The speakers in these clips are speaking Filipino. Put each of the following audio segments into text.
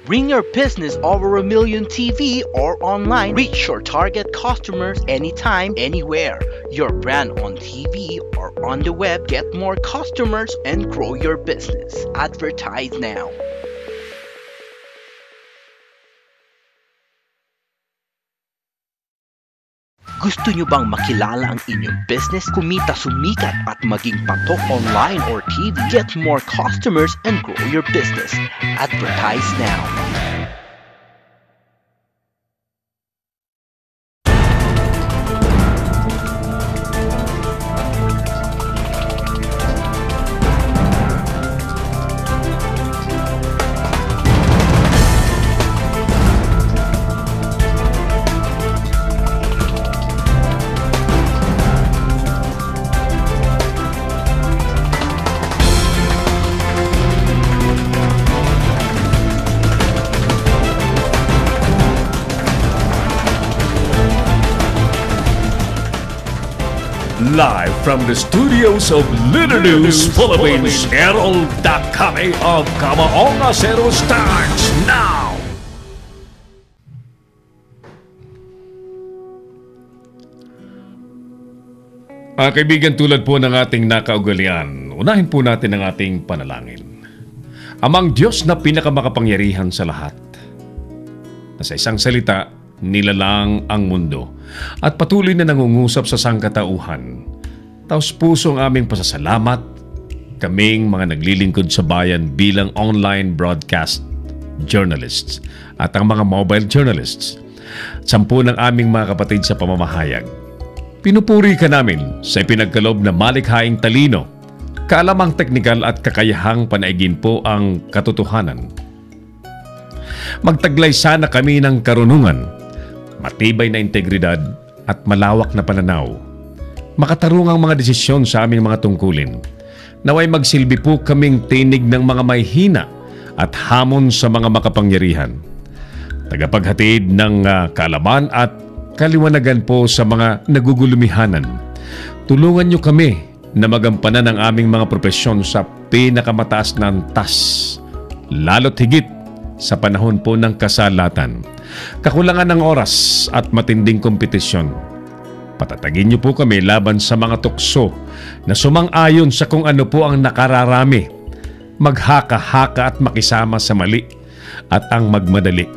Bring your business over a million TV or online. Reach your target customers anytime, anywhere. Your brand on TV or on the web. Get more customers and grow your business. Advertise now. Gusto nyo bang makilala ang inyong business, kumita, sumikat at maging patok online or TV? Get more customers and grow your business. Advertise now. Live from the studios of Little News Philippines, Errol Dakame of Kamaong Acero starts now! Kaibigan, tulad po ng ating nakaugalian, unahin po natin ang ating panalangin. Amang Diyos na pinakamakapangyarihan sa lahat, na sa isang salita, nilalang ang mundo at patuloy na nangungusap sa sangkatauhan. Taos puso ang aming pasasalamat, kaming mga naglilingkod sa bayan bilang online broadcast journalists at ang mga mobile journalists. 10 ng aming mga kapatid sa pamamahayag. Pinupuri ka namin sa ipinagkaloob na malikhaing talino, kaalamang teknikal at kakayahang panaigin po ang katotohanan. Magtaglay sana kami ng karunungan, matibay na integridad at malawak na pananaw. Makatarungang mga desisyon sa aming mga tungkulin. Naway magsilbi po kaming tinig ng mga may hina at hamon sa mga makapangyarihan. Tagapaghatid ng kaalaman at kaliwanagan po sa mga nagugulumihanan. Tulungan niyo kami na magampanan ang aming mga propesyon sa pinakamataas na antas, lalo't higit sa panahon po ng kasalatan, kakulangan ng oras at matinding kompetisyon. Patatagin niyo po kami laban sa mga tukso na sumang-ayon sa kung ano po ang nakararami, maghaka-haka at makisama sa mali at ang magmadali.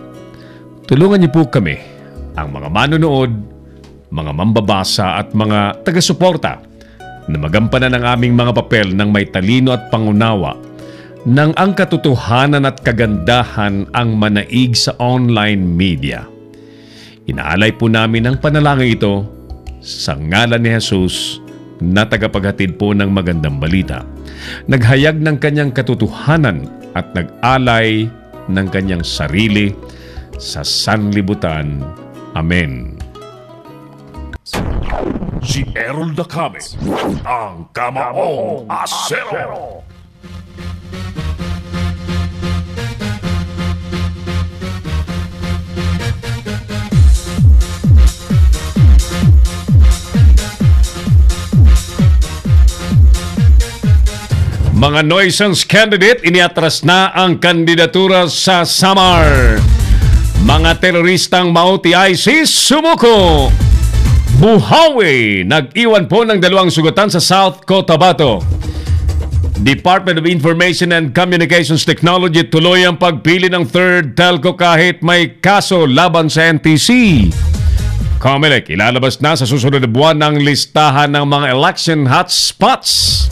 Tulungan niyo po kami, ang mga manonood, mga mambabasa at mga taga-suporta na magampanan ang aming mga papel ng may talino at pangunawa nang ang katotohanan at kagandahan ang manaig sa online media. Inaalay po namin ang panalangin ito sa ngalan ni Jesus na tagapaghatid po ng magandang balita. Naghayag ng kanyang katotohanan at nag-alay ng kanyang sarili sa sanlibutan. Amen. Si Errol Dakame, ang Kamaong Acero. Mga nuisance candidate, iniatras na ang kandidatura sa Samar. Mga teroristang Mauti ISIS sumuko. Buhawi, nag-iwan po ng 2 sugatan sa South Cotabato. Department of Information and Communications Technology tuloy ang pagpili ng third telco kahit may kaso laban sa NTC. COMELEC, ilalabas na sa susunod na buwan ng listahan ng mga election hotspots.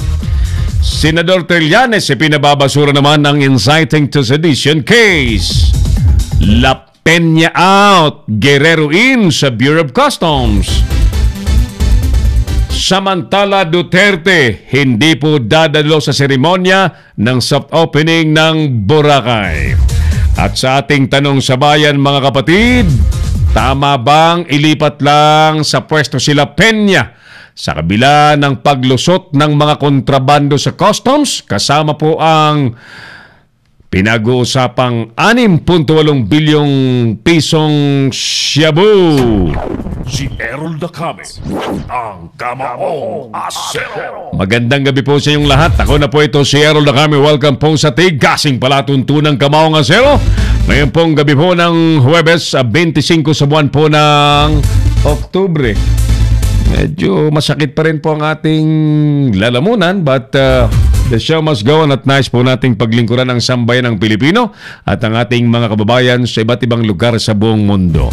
Senador Trillanes, ipinababasura naman ang inciting to sedition case. La Peña out, Guerrero in sa Bureau of Customs. Samantala, Duterte hindi po dadalo sa seremonya ng soft opening ng Boracay. At sa ating tanong sa bayan, mga kapatid, tama bang ilipat lang sa pwesto sila Peña sa kabila ng paglusot ng mga kontrabando sa customs? Kasama po ang pinag-uusapang 6.8 bilyong pisong shabu. Si Errol Dakame, ang Kamaong Acero. Magandang gabi po sa inyong lahat. Ako na po ito si Errol Dakame. Welcome po sa Tigasing Palatuntunang Kamaong Acero. Ngayon pong gabi po ng Huwebes, 25 sa buwan po ng Oktubre. Medyo masakit pa rin po ang ating lalamunan, but the show must go on at nais po nating paglingkuran ang sambayan ng Pilipino at ang ating mga kababayan sa iba't ibang lugar sa buong mundo.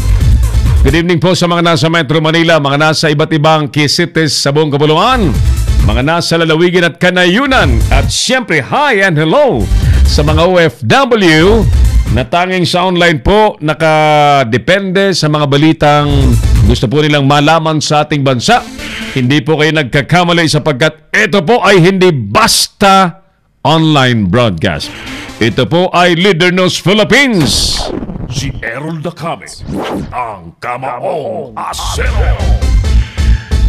Good evening po sa mga nasa Metro Manila, mga nasa iba't ibang key cities sa buong kapuluan, mga nasa lalawigan at kanayunan, at siyempre hi and hello sa mga OFW na tanging sa online po nakadepende sa mga balitang gusto po nilang malaman sa ating bansa. Hindi po kayo nagkakamali sapagkat ito po ay hindi basta online broadcast. Ito po ay Leader News Philippines. Si Errol Dacame, ang Kamaong Asero.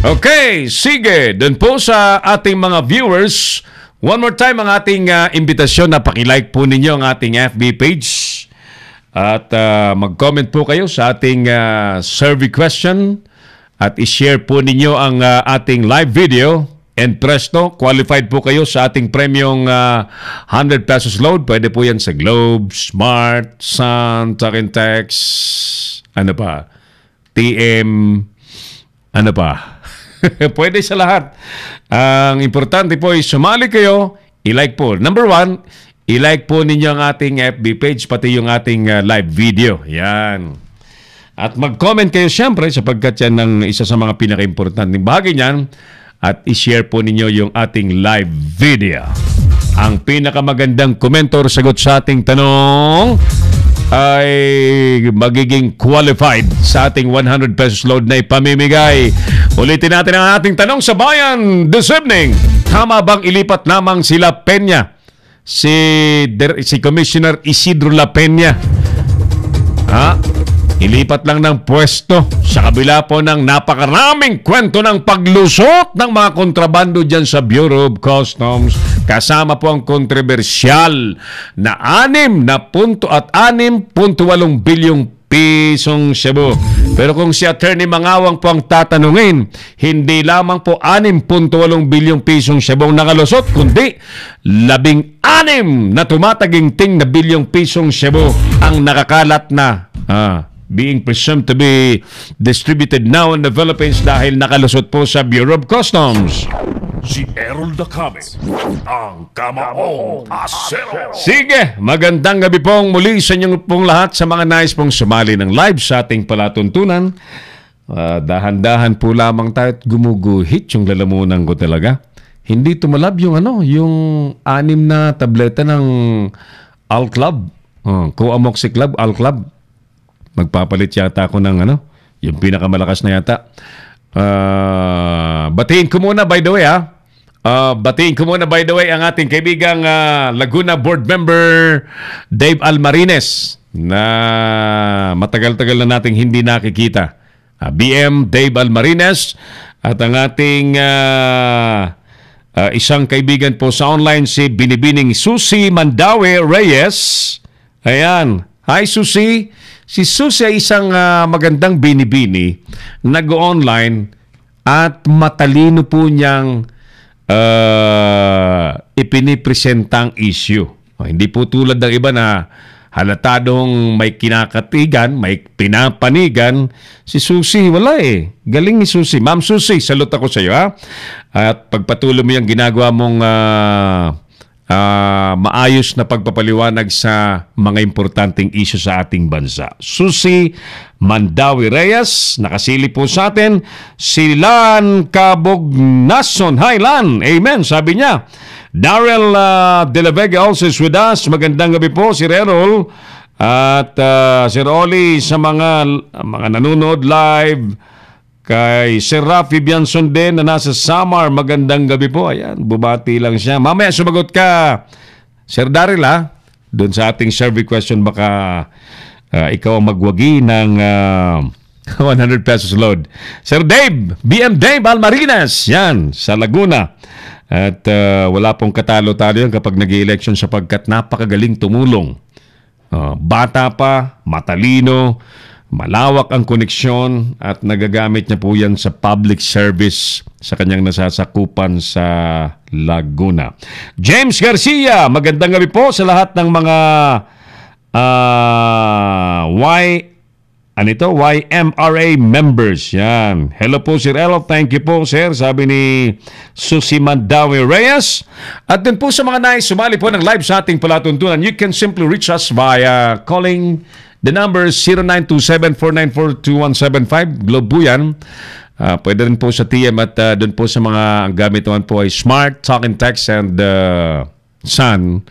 Okay, sige. Doon po sa ating mga viewers, one more time ang ating imbitasyon na pakilike po ninyo ang ating FB page at mag-comment po kayo sa ating survey question at i-share po ninyo ang ating live video, and presto, qualified po kayo sa ating premium 100 pesos load. Pwede po yan sa Globe, Smart, Sun, Talk and Text, ano pa, TM, ano pa. Pwede sa lahat. Ang importante po ay sumali kayo, i-like po. Number 1, i-like po ninyo ang ating FB page, pati yung ating live video. Yan. At mag-comment kayo siyempre sapagkat yan ang isa sa mga pinaka-importanting bahagi niyan, at i-share po ninyo yung ating live video. Ang pinakamagandang komentor sagot sa ating tanong ay magiging qualified sa ating 100 pesos load na ipamimigay. Ulitin natin ang ating tanong sa bayan this evening. Tama bang ilipat lamang sila Peña? Si Commissioner Isidro La Peña. Ilipat lang ng pwesto sa kabila po ng napakaraming kwento ng paglusot ng mga kontrabando dyan sa Bureau of Customs. Kasama po ang kontrobersyal na 6.8 bilyong pisong Cebu. Pero kung si Attorney Mangawang po ang tatanungin, hindi lamang po 6.8 bilyong pisong Cebu ang nakalusot, kundi 16 na tumataginting na bilyong pisong Cebu ang nakakalat na being presumed to be distributed now in the Philippines dahil nakalusot po sa Bureau of Customs. Si Errol Dacame, ang Kamaong Asero. Sige, magandang gabi pong muli sa inyong pong lahat sa mga nais pong sumali ng live sa ating palatuntunan. Dahan-dahan po lamang tayo at gumuguhit yung lalamunan ko talaga. Hindi tumalab yung yung 6 na tableta ng Al-Club. Coamoxi Club, Al-Club. Magpapalit yata ako ng yung pinakamalakas na yata. Batiin ko muna by the way ang ating kaibigang Laguna Board Member Dave Almarines na matagal-tagal na nating hindi nakikita. BM Dave Almarines at ang ating isang kaibigan po sa online si Binibining Susie Mandawe Reyes. Ayan. Hi Susie. Si Susie ay isang magandang binibini, nag-online at matalino po niyang ipinipresentang issue. Hindi po tulad ng iba na halatadong may kinakatigan, may pinapanigan. Si Susie, wala eh. Galing ni Susie. Ma'am Susie, salute ako sa iyo ha. At pagpatuloy mo yung ginagawa mong maayos na pagpapaliwanag sa mga importanteng issue sa ating bansa. Susie Mandawi Reyes, nakasili po sa atin. Si Lan Cabognason. Hi Lan, amen, sabi niya. Darrell De La Vega also is with us. Magandang gabi po, si Errol. At Sir Oli sa mga nanonood live. Kay Sir Rafi Bianson din na nasa Samar, magandang gabi po. Ayan, bumati lang siya. Mamaya sumagot ka, Sir Daryl doon sa ating survey question, baka ikaw ang magwagi ng 100 pesos load. Sir Dave, BM Dave Almarines, yan, sa Laguna. At wala pong katalo-talo yan kapag nag-i-election sapagkat napakagaling tumulong. Bata pa, matalino, malawak ang koneksyon at nagagamit niya po yan sa public service sa kanyang nasasakupan sa Laguna. James Garcia, magandang gabi po sa lahat ng mga YMRA members. Yan. Hello po, Sir Elo. Thank you po, sir. Sabi ni Susi Mandawi Reyes. At din po sa mga nais sumali po ng live sa ating palatuntunan, you can simply reach us via calling the number 0927-494-2175. Globe po yan. Pwede rin po sa TM at doon po sa mga gamit naman po ay Smart, Talk and Text and Sun.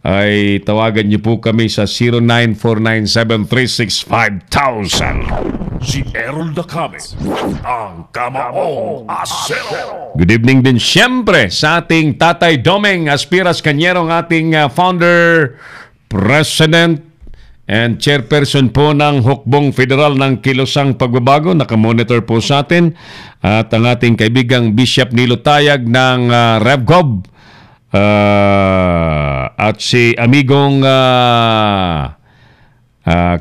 Ay tawagan niyo po kami sa 0949-736-5000. Si Errol Dacame, ang Kamaong Asero. Good evening din siyempre sa ating Tatay Domeng Aspiras Cañero, ang ating founder, president, and chairperson po ng Hukbong Federal ng Kilosang Pagbabago. Nakamonitor po sa atin. At ang ating kaibigang Bishop Nilo Tayag ng RevGov. At si amigong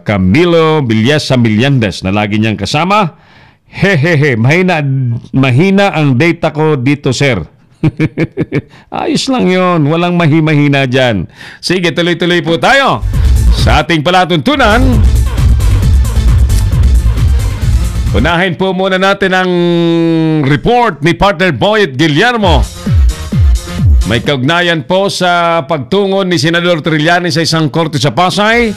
Camilo Villasa Millandes na lagi niyang kasama. Hehehe, mahina ang data ko dito, sir. Ayos lang yon, walang mahina dyan. Sige, tuloy-tuloy po tayo sa ating palatuntunan. Unahin po muna natin ang report ni partner Boyet Guillermo. May kaugnayan po sa pagtungon ni Senador Trillanes sa isang korte sa Pasay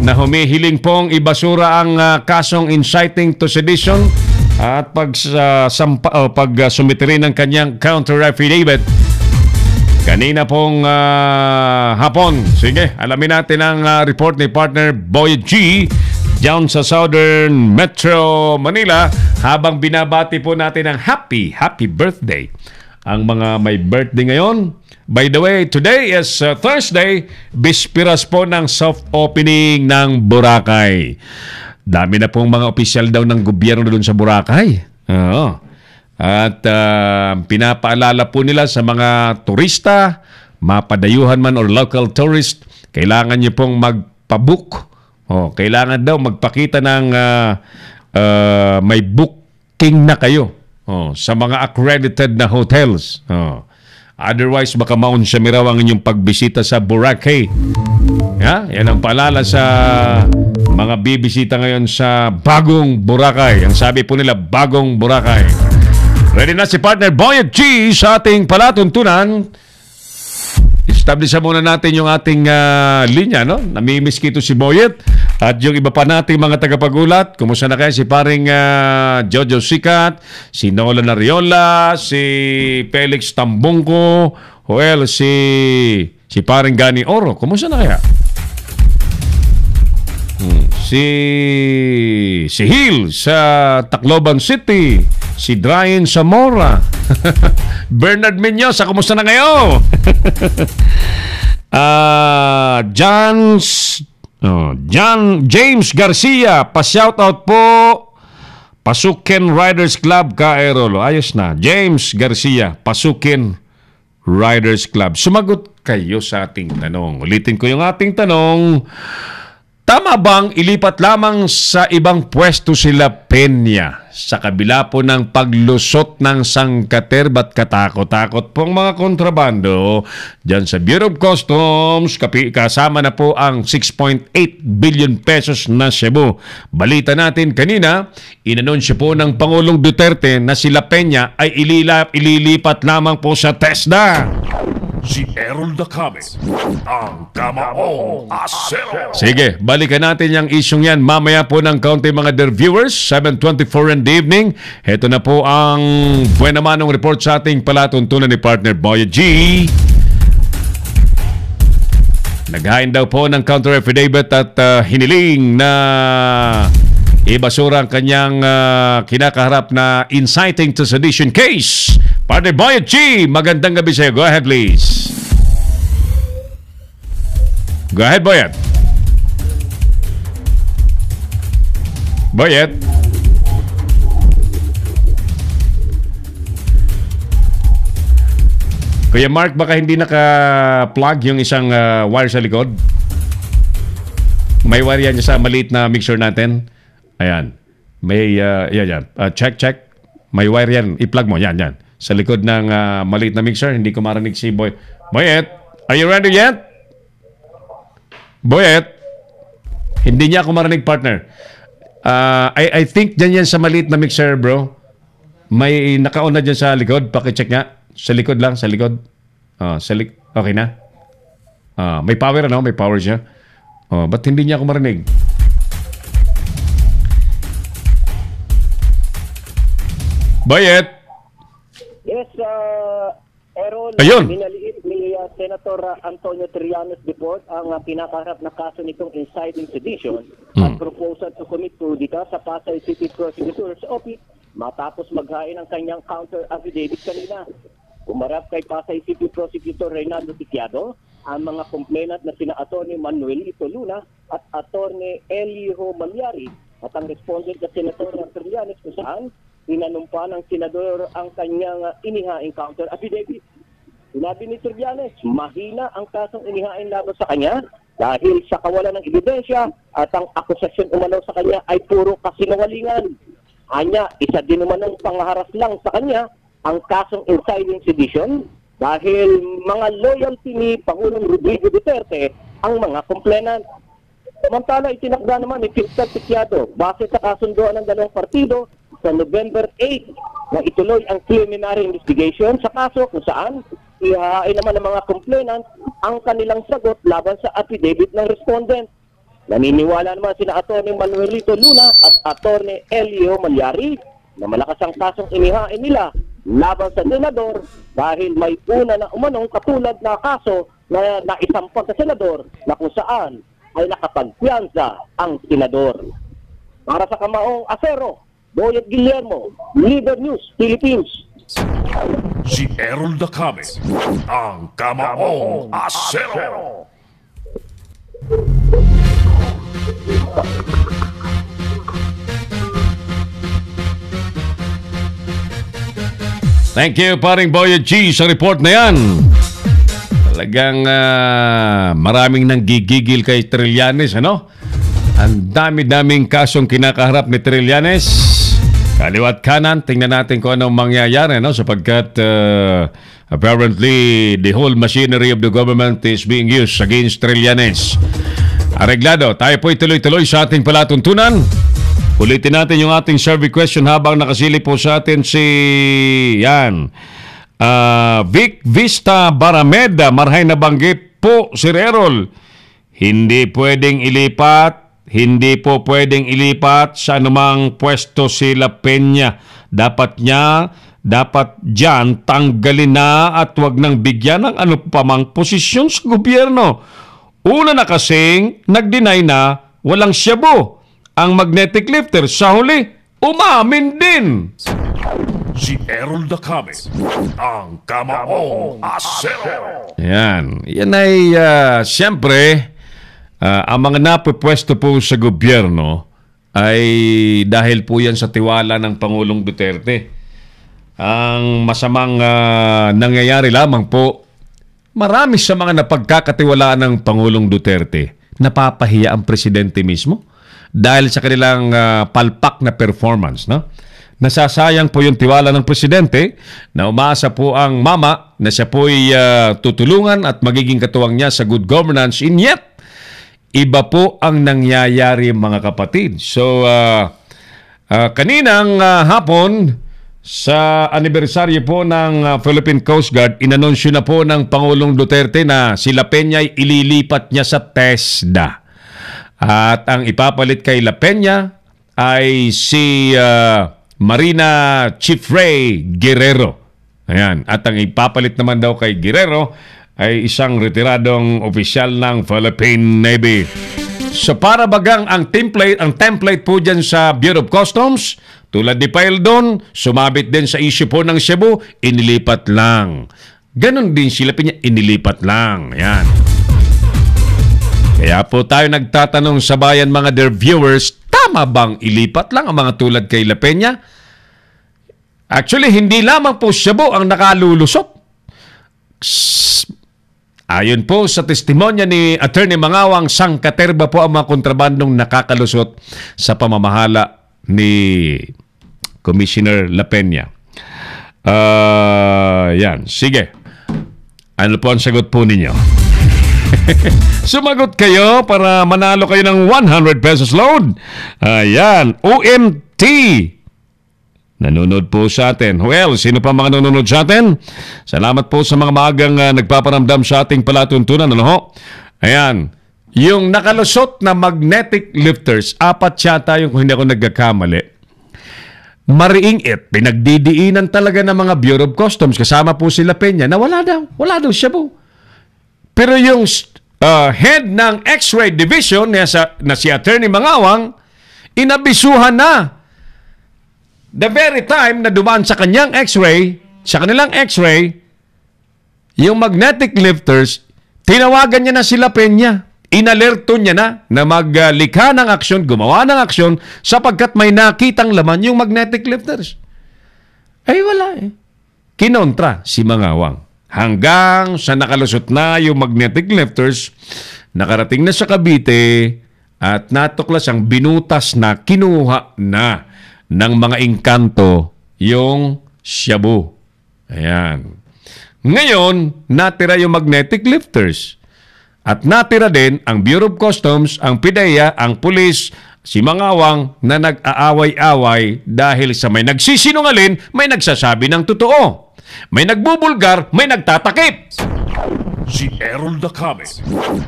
na humihiling pong ibasura ang kasong inciting to sedition at pag-sumite rin ng kanyang counter affidavit kanina pong hapon. Sige, alamin natin ang report ni partner Boyet G diyan sa Southern Metro Manila habang binabati po natin ang happy birthday ang mga may birthday ngayon. By the way, today is Thursday, bispiras po ng soft opening ng Boracay. Dami na pong mga opisyal daw ng gobyerno doon sa Boracay. Oo. At pinapaalala po nila sa mga turista, mapadayuhan man or local tourist, kailangan nyo pong magpabook. Kailangan daw magpakita ng may booking na kayo. Sa mga accredited na hotels. Otherwise, baka maun siya miraw ang inyong pagbisita sa Boracay. Yan ang paalala sa mga bibisita ngayon sa Bagong Boracay. Ang sabi po nila, Bagong Boracay. Ready na si partner Boyet G sa ating palatuntunan. Establish muna natin yung ating linya, no? Namimiss kito si Boyet at yung iba pa nating mga tagapagulat. Kumusta na kayo? Si paring Jojo Sikat, si Nolan Ariola, si Felix Tambungko, si paring Gani Oro. Kumusta na kaya? Si Hill sa Tacloban City, si Dryan Zamora, Bernard Menyosa, kumusta na kayo? James Garcia, pa-shoutout po. Pasukin Riders Club ka, Errol. Ayos na. James Garcia, Pasukin Riders Club. Sumagot kayo sa ating tanong. Ulitin ko yung ating tanong. Tama bang ilipat lamang sa ibang pwesto sila Peña sa kabila po ng paglusot ng sangkater ba't katakot-takot pong mga kontrabando dyan sa Bureau of Customs, kasama na po ang 6.8 billion pesos na Cebu. Balita natin kanina, inanunsyo po ng Pangulong Duterte na sila Peña ay ililipat lamang po sa TESDA. Si Errol Dacame, ang Kamaong Asero. Sige, balikan natin yung isyong yan mamaya po ng kaunti mga dear viewers, 7:24 in the evening. Heto na po ang buwan naman ng report sa ating palatuntunan ni partner Boyet G. Naghain daw po ng counter affidavit at hiniling na ibasura ang kanyang kinakaharap na inciting to sedition case. Partner Boyet G, magandang gabi sa'yo. Go ahead, please. Go ahead, Boyet. Boyet. Kuya Mark, baka hindi naka-plug yung isang wire sa likod. May wire yan sa maliit na mixer natin. Ayan. May, yan. Check. May wire yan. I-plug mo. Yan. Sa likod ng maliit na mixer. Hindi ko marinig si Boyet. Are you ready yet? Boyet? Hindi niya ako marinig, partner. I think dyan yan sa maliit na mixer, bro. May naka-on na dyan sa likod. Pakicheck nga. Sa likod lang, sa likod. Okay na? May power, ano? May power siya. Ba't hindi niya ako marinig? Bayet! Yes, Errol, Ayun. minaliit ni Senator Antonio Trillanes Deport ang pinakaharap na kaso nitong inciting sedition at proposal to commit to dita sa Pasay City Prosecutor's Office matapos maghain ang kanyang counter affidavit kanina. Umarap kay Pasay City Prosecutor Reynaldo Tiquiado ang mga complainant na sina Atty. Manuelito Luna at Atty. Elio Malyari at ang respondent na Senator Trillanes kung saan tinanumpa ng senador ang kanyang inihaing counter affidavit. Sinabi ni Trillanes, mahina ang kasong inihain laban sa kanya dahil sa kawalan ng ebidensya at ang akusasyon umano sa kanya ay puro kasinungalingan. Anya, isa din naman ng pangharas lang sa kanya ang kasong inciting sedition dahil mga loyalty ni Pangulong Rodrigo Duterte ang mga complainant. Samantala, itinakda naman ni Fiscal Tiquiado base sa kasunduan ng dalawang partido sa November 8 na ituloy ang preliminary investigation sa kaso kung saan ihahain naman ng mga complainant ang kanilang sagot laban sa affidavit ng respondent. Naniniwala naman sina Atty. Manuelito Luna at Atty. Elio Malyari na malakas ang kasong inihain nila laban sa senador dahil may una na umanong katulad na kaso na naisampag sa senador na kung saan ay nakapagpiyansa ang senador. Para sa Kamaong Acero, Boyet Guillermo, Leader News, Philippines. Si Errol Dacame, ang Kamaong Asero. Thank you, paring Boyet G, sa report na yan. Talagang maraming nang gigigil kay Trillanes, ano? Ang dami-daming kasong kinakaharap ni Trillanes. Kaliwat kanan, tingnan natin kung anong mangyayari, no? Sapagkat apparently the whole machinery of the government is being used against Trillanes. Areglado, tayo po ituloy-tuloy sa ating palatuntunan. Ulitin natin yung ating survey question habang nakasilip po sa atin si Vic Vista Barameda. Marhay na banggit po si Errol. Hindi pwedeng ilipat sa anumang pwesto si La Peña. Dapat dyan tanggalin na at wag nang bigyan ng ano pa mang posisyon sa gobyerno. Una na kasing nag-deny na walang shabu ang magnetic lifter. Sa huli, umamin din. Si Errol Dacame, ang Kamaong Asero. Yan ay siyempre ang mga napupwesto po sa gobyerno ay dahil po yan sa tiwala ng Pangulong Duterte. Ang masamang nangyayari lamang po, marami sa mga napagkakatiwalaan ng Pangulong Duterte, napapahiya ang presidente mismo dahil sa kanilang palpak na performance, no? Nasasayang po yung tiwala ng presidente na umaasa po ang mama na siya po ay tutulungan at magiging katuwang niya sa good governance. And yet, iba po ang nangyayari, mga kapatid. So, kaninang hapon, sa anibersaryo po ng Philippine Coast Guard, inanunsyo na po ng Pangulong Duterte na si La Peña ay ililipat niya sa TESDA. At ang ipapalit kay La Peña ay si Marina Chief Ray Guerrero. Ayan. At ang ipapalit naman daw kay Guerrero ay isang retiradong opisyal ng Philippine Navy. So para bagang ang template po dyan sa Bureau of Customs, tulad ni Paildon, sumabit din sa issue po ng Cebu, inilipat lang. Ganon din sila pinya, inilipat lang. Ayan. Kaya po tayo nagtatanong sa bayan, mga dear viewers, tama bang ilipat lang ang mga tulad kay La Peña? Actually, hindi lamang po Cebu ang nakalulusot. Ayon po sa testimonya ni Attorney Mangawang, sangkaterba po ang mga kontrabandong nakakalusot sa pamamahala ni Commissioner La Peña. Yan, sige. Ano po ang sagot po ninyo? Sumagot kayo para manalo kayo ng 100 pesos load. Ayan, OMT. Nanonood po sa atin. Well, sino pa mga nanonood sa atin? Salamat po sa mga maagang nagpaparamdam sa ating palatuntunan. Ano ho? Ayan, yung nakalusot na magnetic lifters, 4 yata yung kung hindi ako nagkakamali. Mariingit, pinagdidiinan talaga ng mga Bureau of Customs. Kasama po sila Peña na wala daw siya po. Pero yung head ng X-ray division na si Attorney Mangawang, inabisuhan na. The very time na dumaan sa kanyang X-ray, sa kanilang X-ray, yung magnetic lifters, tinawagan niya na sila Peña. Inalerto niya na maglikha ng aksyon, gumawa ng aksyon, sapagkat may nakitang laman yung magnetic lifters. Ay wala eh. Kinontra si Mangawang. Hanggang sa nakalusot na yung magnetic lifters, nakarating na sa Cavite at natuklas ang binutas na kinuha na ng mga engkanto yung shabu. Ayan. Ngayon, natira yung magnetic lifters. At natira din ang Bureau of Customs, ang PIDEA, ang pulis, si Mangawang na nag-aaway-away dahil sa may nagsisinungalin, may nagsasabi ng totoo. May nagbubulgar, may nagtatakip. Si Errol Dacame,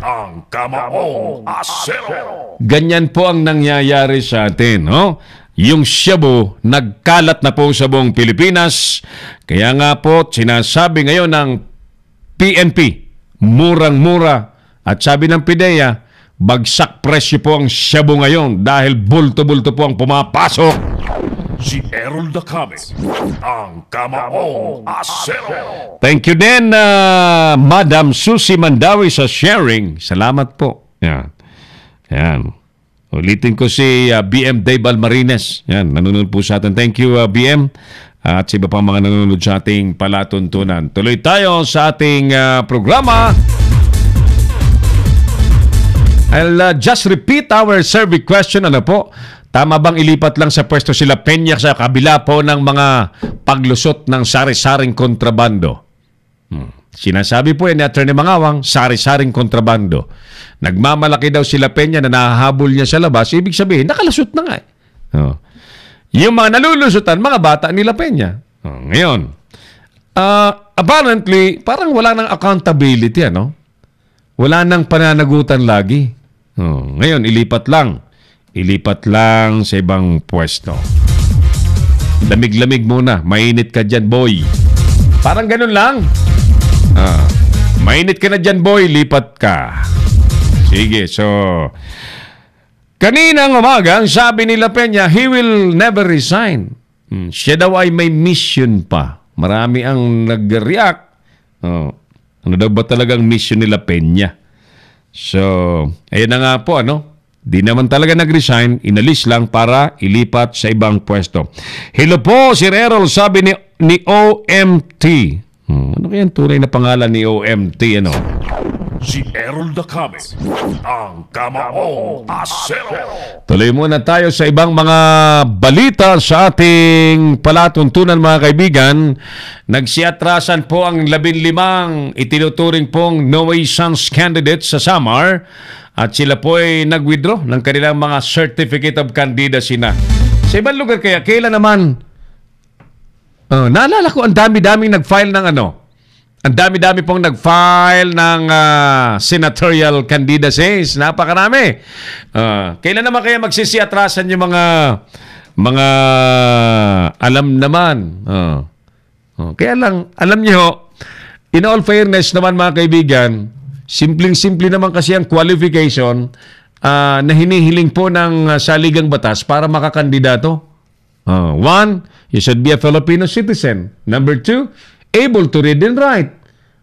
ang Kamaong Asero. Ganyan po ang nangyayari sa atin, no? Yung shabu, nagkalat na po sa buong Pilipinas. Kaya nga po, sinasabi ngayon ng PNP, murang-mura. At sabi ng PIDEA, bagsak presyo po ang shabu ngayon dahil bulto-bulto po ang pumapasok. Si Errol Dacame, ang Kamaong Asero. Thank you din, Madam Susie Mandawi sa sharing. Salamat po. Yan. Yan. Ulitin ko si BM Dave Almarines. Yan, nanonood po sa atin. Thank you, BM. At sa iba pang mga nanonood sa ating palatuntunan. Tuloy tayo sa ating programa. I'll just repeat our survey question. Ano po? Tama bang ilipat lang sa pwesto sila Peña sa kabila po ng mga paglusot ng sari-saring kontrabando? Sinasabi po ni Attorney Mangawang, sari-saring kontrabando. Nagmamalaki daw sila Peña na nahahabol niya sa labas. Ibig sabihin, nakalusot na nga eh. Yung mga nalulusutan, mga bata nila Peña. Ngayon, apparently, parang wala nang accountability, ano? Wala nang pananagutan lagi. Ngayon, ilipat lang. Ilipat lang sa ibang pwesto. Lamig-lamig muna. Mainit ka dyan, boy. Parang ganun lang. Mainit ka na dyan, boy. Lipat ka. Sige, so... Kaninang umaga, ang sabi nila Peña, he will never resign. Siya daw ay may mission pa. Marami ang nag-react. Ano daw ba talagang mission nila Peña? So, ayun na nga po, ano? Di naman talaga nag-resign, inalis lang para ilipat sa ibang pwesto. Hello po, Sir Errol, sabi ni OMT. Ano kaya ang tunay na pangalan ni OMT, ano? Si Errol Dacame, ang Kamaong Asero. Tuloy muna tayo sa ibang mga balita sa ating palatuntunan, mga kaibigan. Nagsiatrasan po ang 15 itinuturing pong nuisance candidates sa Samar at sila po ay nag-withdraw ng kanilang mga certificate of candidacy na. Sa ibang lugar kaya, kailan naman? Naalala ko, ang dami-daming nag-file ng ano? Ang dami-dami pong nag-file ng senatorial candidacies. Napakarami. Kailan naman kaya magsisiatrasan yung mga alam naman. Kaya lang, alam niyo, in all fairness naman mga kaibigan, simpleng-simple naman kasi ang qualification na hinihiling po ng saligang batas para makakandidato. One, you should be a Filipino citizen. Number two, able to read and write.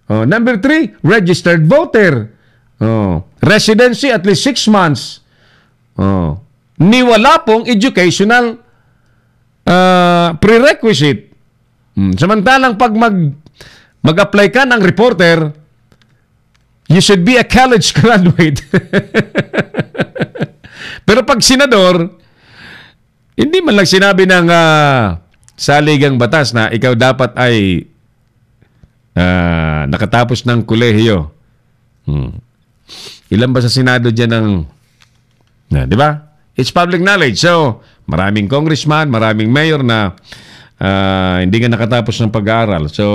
Number 3, registered voter. Residency at least 6 months. Niwala pong educational prerequisite. Samantalang pag mag-apply ka ng reporter, you should be a college graduate. Pero pag senador, hindi man lang sinabi ng saligang batas na ikaw dapat ay nakatapos ng kolehiyo. Ilan ba sa Senado dyan ng... di ba? It's public knowledge. So, maraming congressman, maraming mayor na hindi nga nakatapos ng pag-aaral. So,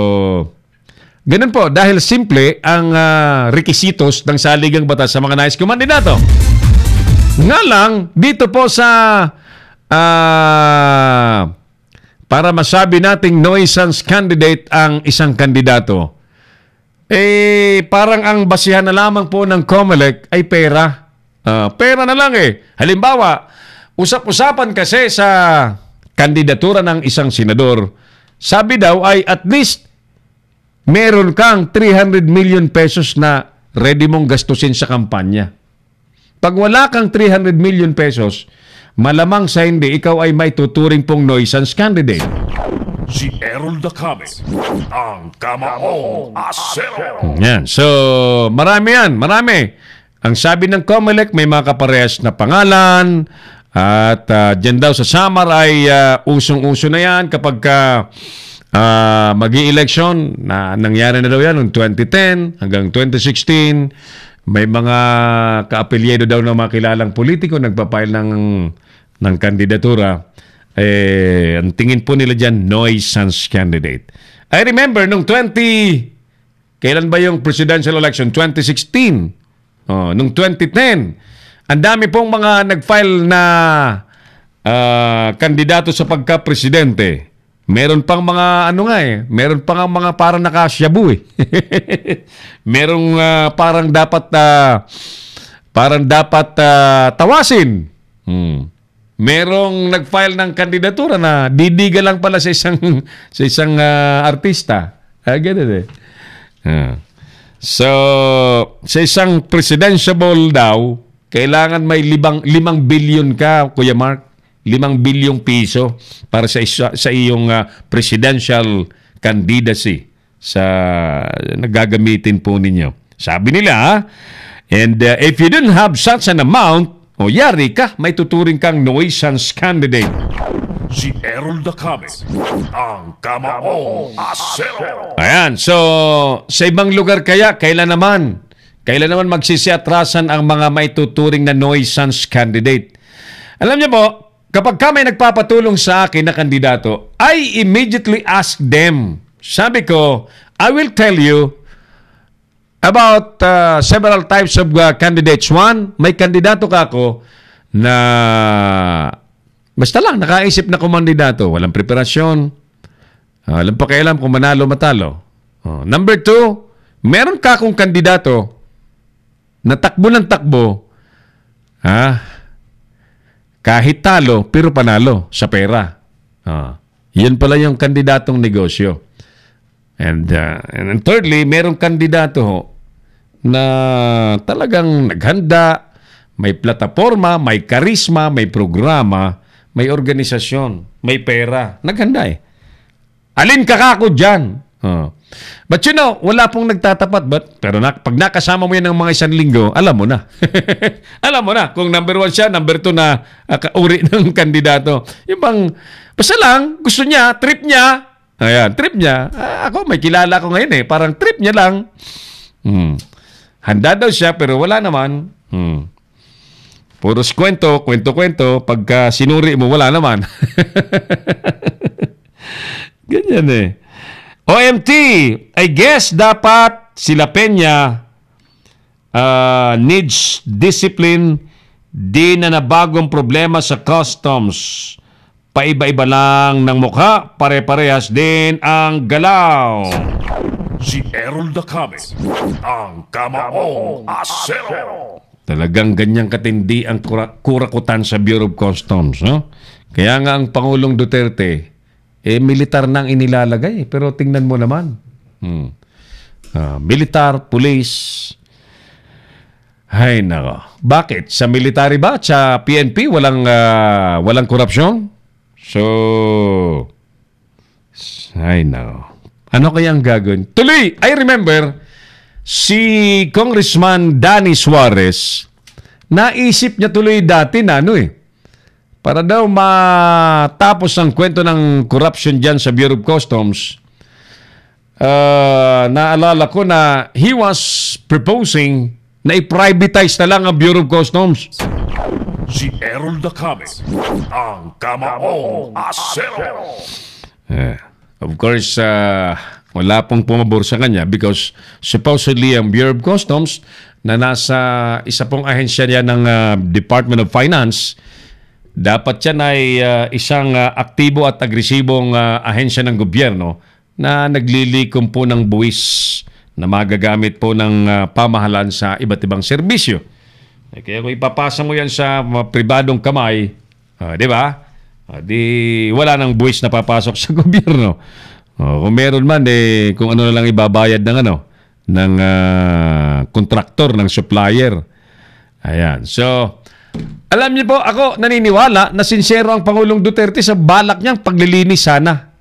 ganun po. Dahil simple ang requisitos ng saligang batas sa mga nais kumandidato. Nga lang, dito po sa... para masabi nating nuisance candidate ang isang kandidato, parang ang basihan na lamang po ng COMELEC ay pera. Pera na lang Halimbawa, usap-usapan kasi sa kandidatura ng isang senador, sabi daw ay at least meron kang 300 million pesos na ready mong gastusin sa kampanya. Pag wala kang 300 million pesos, malamang sa hindi, ikaw ay may tuturing pong nuisance candidate. Si Errol Dacame, ang Kamaong Asero. Yan. So, marami yan. Marami. Ang sabi ng COMELEC, may mga kaparehas na pangalan. At dyan daw sa Samar ay usong-uso na yan kapag mag-i-election. Nangyari na daw yan noong 2010 hanggang 2016. May mga ka-apelyedo daw ng mga kilalang politiko nagpapail ng kandidatura. Ang tingin po nila dyan, nuisance candidate. I remember nung kailan ba yung presidential election? 2016. Nung 2010. Ang dami pong mga nag-file na kandidato sa pagka-presidente. Meron pang mga meron pang mga parang nakasyabu Merong parang dapat tawasin. Merong nag-file ng kandidatura na didiga lang pala sa isang artista. Ganun So, sa isang presidentiable daw, kailangan may 5 billion ka, Kuya Mark. 5 bilyong piso para sa iyong presidential candidacy sa nagagamitin po ninyo. Sabi nila, and if you didn't have such an amount, yari ka, may tuturing kang nuisance candidate. Si Errol Dacame, ang Kamaong Asero. Ayan, so sa ibang lugar kailan naman magsisiatrasan ang mga may tuturing na nuisance candidate? Alam niyo po, kapag may nagpapatulong sa akin na kandidato, I immediately ask them. Sabi ko, I will tell you about several types of candidates. One, may kandidato ka ako na basta lang nakaisip na kumandidato. Walang preparasyon. Walang pakialam kung manalo matalo. Number 2, meron ka akong kandidato na takbo ng takbo. Kahit talo, pero panalo sa pera. Yan pala yung kandidatong negosyo. And thirdly, merong kandidato na talagang naghanda, may plataforma, may karisma, may programa, may organisasyon, may pera. Naghanda Alin ka ako dyan? But you know, wala pong nagtatapat. Pero pag nakasama mo yan ng mga 1 linggo, alam mo na. Alam mo na kung number 1 siya, number 2 na kauri ng kandidato. Yung bang, basta lang, gusto niya, trip niya. Ayan, trip niya. Ako, may kilala ko ngayon Parang trip niya lang. Handa daw siya, pero wala naman. Puros kwento. Pagka sinuri mo, wala naman. Ganyan OMT, I guess dapat sila Peña needs discipline. Di na nabagong problema sa customs. Paiba-iba lang ng mukha, pare-parehas din ang galaw. Si Errol Dacame, ang Kamaong Asero. Talagang ganyang katindi ang kurakutan sa Bureau of Customs. Kaya nga ang Pangulong Duterte, militar nang inilalagay. Pero tingnan mo naman. Militar, police. Ay, nako. Bakit? Sa military ba? Sa PNP, walang korupsyon? So, ay, nako. Ano kaya ang gagawin? Tuloy! I remember, si Congressman Danny Suarez, naisip niya tuloy dati na para daw matapos ang kwento ng corruption dyan sa Bureau of Customs, naalala ko na he was proposing na i-privatize na lang ang Bureau of Customs. Si Errol Dacame, ang kamaong asero. Of course, wala pong pumabor sa kanya because supposedly ang Bureau of Customs na nasa isa pong ahensya niya ng Department of Finance, dapat yan ay isang aktibo at agresibong ahensya ng gobyerno na naglilikom po ng buwis na magagamit po ng pamahalaan sa iba't ibang serbisyo. Kaya kung ipapasa mo yan sa pribadong kamay, di ba? Di wala nang buwis na papasok sa gobyerno. Kung meron man, kung ano na lang ibabayad ng kontraktor, ng supplier. Ayan. So, alam niyo po, ako naniniwala na sincero ang Pangulong Duterte sa balak niyang paglilinis sana.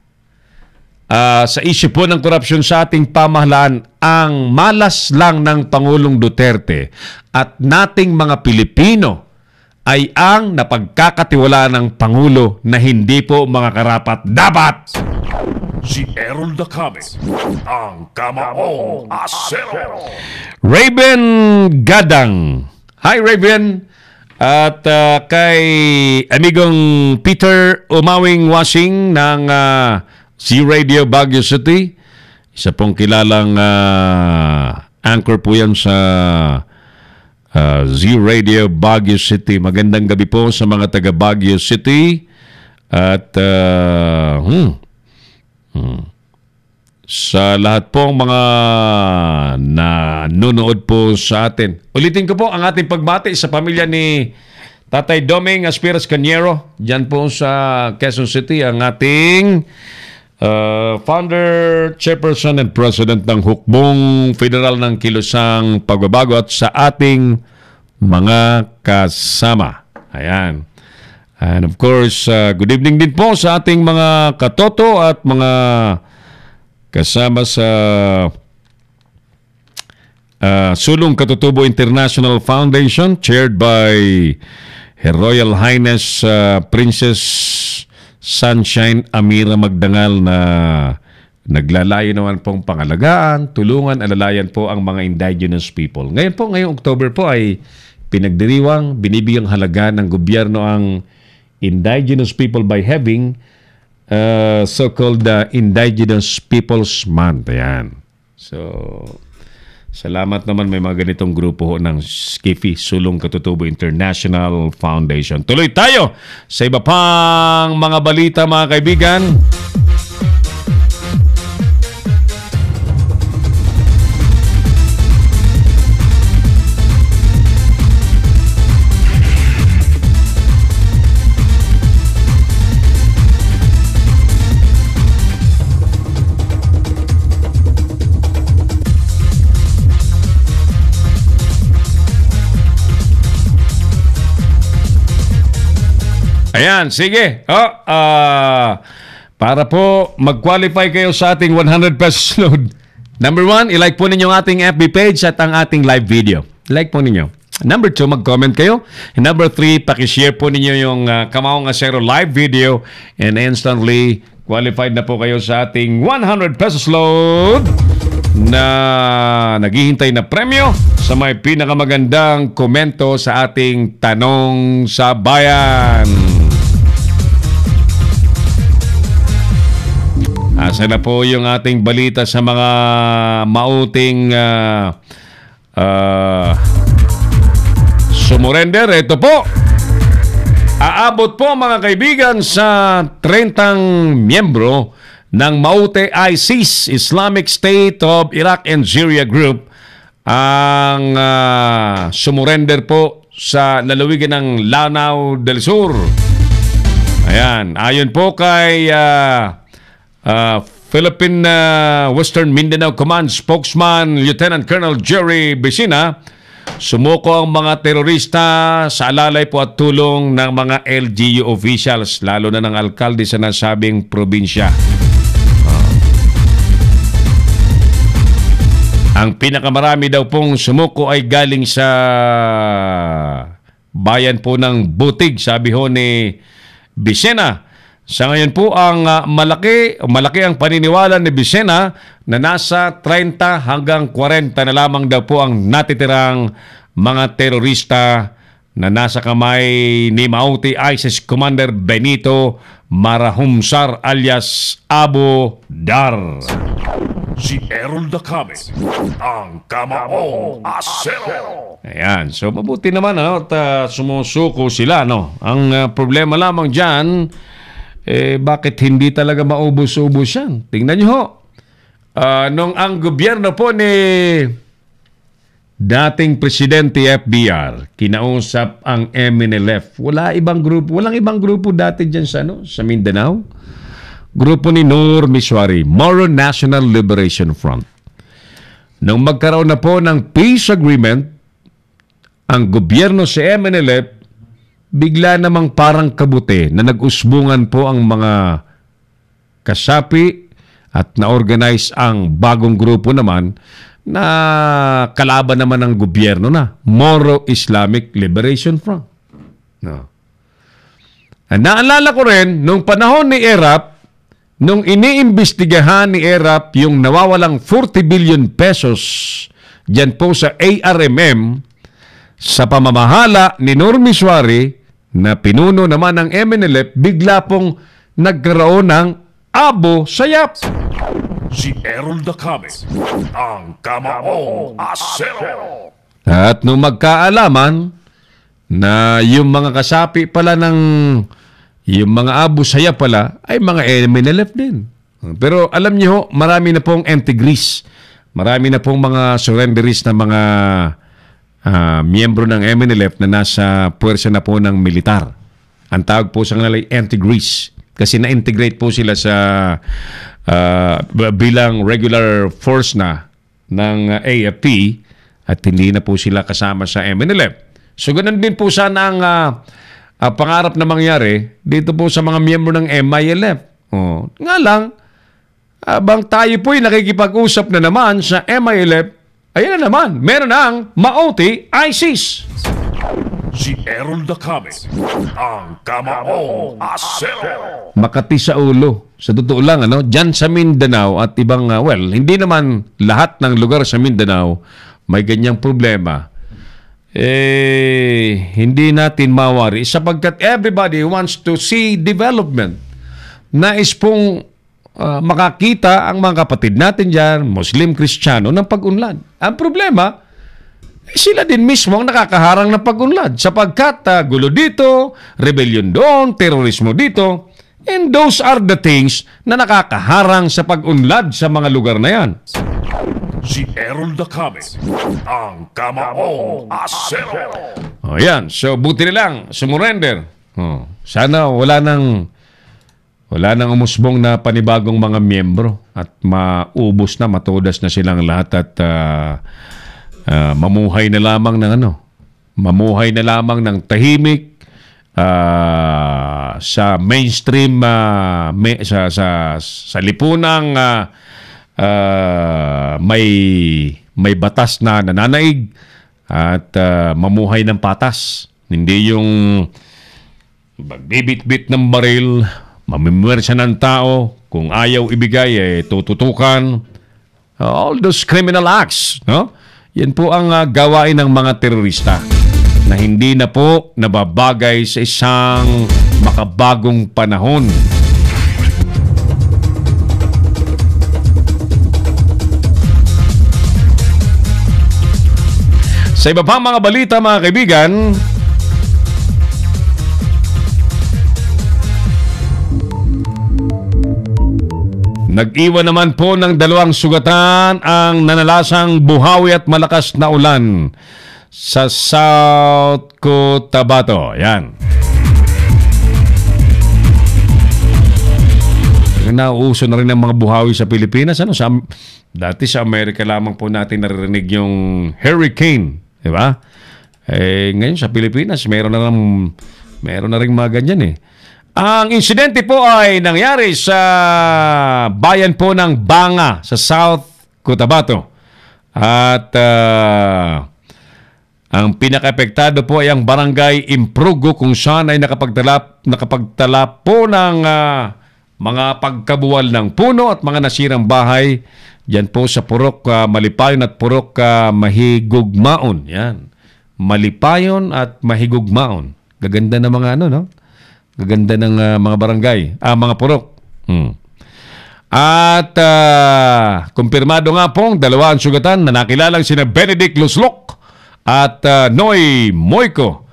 Sa issue po ng korupsyon sa ating pamahalaan, ang malas lang ng Pangulong Duterte at nating mga Pilipino ay ang napagkakatiwalaan ng Pangulo na hindi po mga karapat dapat. Si Errol Dacame, ang kamaong asero. Raven Gadang. Hi Raven. At kay amigong Peter Umawing Washing ng Z-Radio Baguio City. Isa pong kilalang anchor po yan sa Z-Radio Baguio City. Magandang gabi po sa mga taga Baguio City. At sa lahat pong mga nanonood po sa atin. Ulitin ko po ang ating pagbati sa pamilya ni Tatay Doming Aspiras Cañero. Diyan po sa Quezon City ang ating founder, chairperson and president ng Hukbong Federal ng Kilusang Pagbabago at sa ating mga kasama. Ayan. And of course, good evening din po sa ating mga katoto at mga kasama sa Sulong Katutubo International Foundation chaired by Her Royal Highness Princess Sunshine Amira Magdangal na naglalayo naman pong pangalagaan, tulungan, alalayan po ang mga indigenous people. Ngayon po, ngayong October po ay pinagdiriwang, binibigyang halaga ng gobyerno ang indigenous people by having so-called Indigenous Peoples Month. Ayan. So, salamat naman may mga ganitong grupo ng SCIFI, Sulong Katutubo International Foundation. Tuloy tayo sa iba pang mga balita, mga kaibigan. Ayan, sige. Para po mag-qualify kayo sa ating 100 pesos load. Number 1, i-like po ninyo ang ating FB page at ang ating live video. Like po ninyo. Number 2, mag-comment kayo. And number 3, pakishare po ninyo yung Kamaong Asero live video and instantly qualified na po kayo sa ating 100 pesos load na naghihintay na premyo sa may pinakamagandang komento sa ating Tanong sa Bayan. Asa na po yung ating balita sa mga mauting sumurrender? Ito po. Aabot po mga kaibigan sa 30 miyembro ng Maute ISIS, Islamic State of Iraq and Syria Group ang sumurrender po sa lalawigan ng Lanao del Sur. Ayan. Ayon po kay Philippine Western Mindanao Command spokesman Lieutenant Colonel Jerry Besina, sumuko ang mga terorista sa alalay po at tulong ng mga LGU officials, lalo na ng alkalde sa nasabing probinsya. Ang pinakamarami daw pong sumuko ay galing sa bayan po ng Butig, sabi ho ni Besina. Sa ngayon po ang malaki ang paniniwala ni Vicena na nasa 30 hanggang 40 na lamang daw po ang natitirang mga terorista na nasa kamay ni Mauti ISIS Commander Benito Marahumsar alias Abu Dar. Si Errol Dacame, ang Kamaong Asero. Ayan, so mabuti naman at sumusuko sila. Ang problema lamang dyan, bakit hindi talaga maubos-ubos yan? Tingnan nyo ho. Nung ang gobyerno po ni dating Presidente FBR, kinausap ang MNLF. Walang ibang grupo dati dyan sa Mindanao. Grupo ni Nur Miswari, Moro National Liberation Front. Nung magkaroon na po ng peace agreement, ang gobyerno sa MNLF, bigla namang parang kabuti na nag-usbungan po ang mga kasapi at na-organize ang bagong grupo naman na kalaban naman ng gobyerno na, Moro Islamic Liberation Front. Naalala ko rin, nung panahon ni ERAP, nung iniimbestigahan ni ERAP yung nawawalang 40 billion pesos dyan po sa ARMM, sa pamamahala ni Nur Miswari, na pinuno naman ng MNLF, bigla pong nagkaroon ng Abu Sayyaf. Si Errol Dacame, ang Kamaong Asero. At nung magkaalaman na yung mga kasapi pala yung mga Abu Sayyaf pala ay mga MNLF din. Pero alam niyo, marami na pong integris. Marami na pong mga surrenderies na mga miyembro ng MNLF na nasa puwersa na po ng militar. Ang tawag po sa kanila ay integris. Kasi na-integrate po sila sa bilang regular force na ng AFP at hindi na po sila kasama sa MNLF. So ganun din po sana ang pangarap na mangyari dito po sa mga miyembro ng MILF. Nga lang, abang tayo po'y nakikipag-usap na naman sa MILF, ayan na naman, meron ang Mauti ISIS. Si Errol Dacame, ang Kamaong Asero. Makati sa ulo. Sa totoo lang, dyan sa Mindanao at ibang, hindi naman lahat ng lugar sa Mindanao may ganyang problema. Hindi natin mawari sapagkat everybody wants to see development. Nais pong makakita ang mga kapatid natin dyan, Muslim, Kristiyano, ng pag-unlad. Ang problema, sila din mismo ang nakakaharang ng pag-unlad sapagkat gulo dito, rebellion doon, terorismo dito, and those are the things na nakakaharang sa pag-unlad sa mga lugar na yan. Si Errol Dacame, ang Kamaong Asero. Yan. So, buti na lang, sumurrender. Sana wala nang umusbong na panibagong mga miyembro at maubos na, matudas na silang lahat at mamuhay na lamang ng tahimik sa mainstream sa lipunang may batas na nananaig at mamuhay ng patas, hindi yung magbibit-bit ng baril, mamimwersa ng tao, kung ayaw ibigay tututukan, all those criminal acts, yan po ang gawain ng mga terorista na hindi na po nababagay sa isang makabagong panahon. Sa iba pang mga balita, mga kaibigan, nag-iwan naman po ng 2 sugatan ang nanalasang buhawi at malakas na ulan sa South Cotabato. Yan. Nauuso na rin ang mga buhawi sa Pilipinas. Dati sa Amerika lamang po natin naririnig yung hurricane. Diba? Ngayon sa Pilipinas, meron na rin mga ganyan eh. Ang insidente po ay nangyari sa bayan po ng Banga sa South Cotabato. At Ang pinaka-epektado po ay ang Barangay Imprugo kung saan ay nakapagtala po ng mga pagkabuwal ng puno at mga nasirang bahay diyan po sa Purok Malipayon at Purok Mahigugmaon. Yan. Malipayon at Mahigugmaon. Gaganda ng mga no? Gaganda ng mga barangay, mga purok. At kumpirmado nga pong 2 ang sugatan na nakilalang sina Benedict Luslok at Noy Moico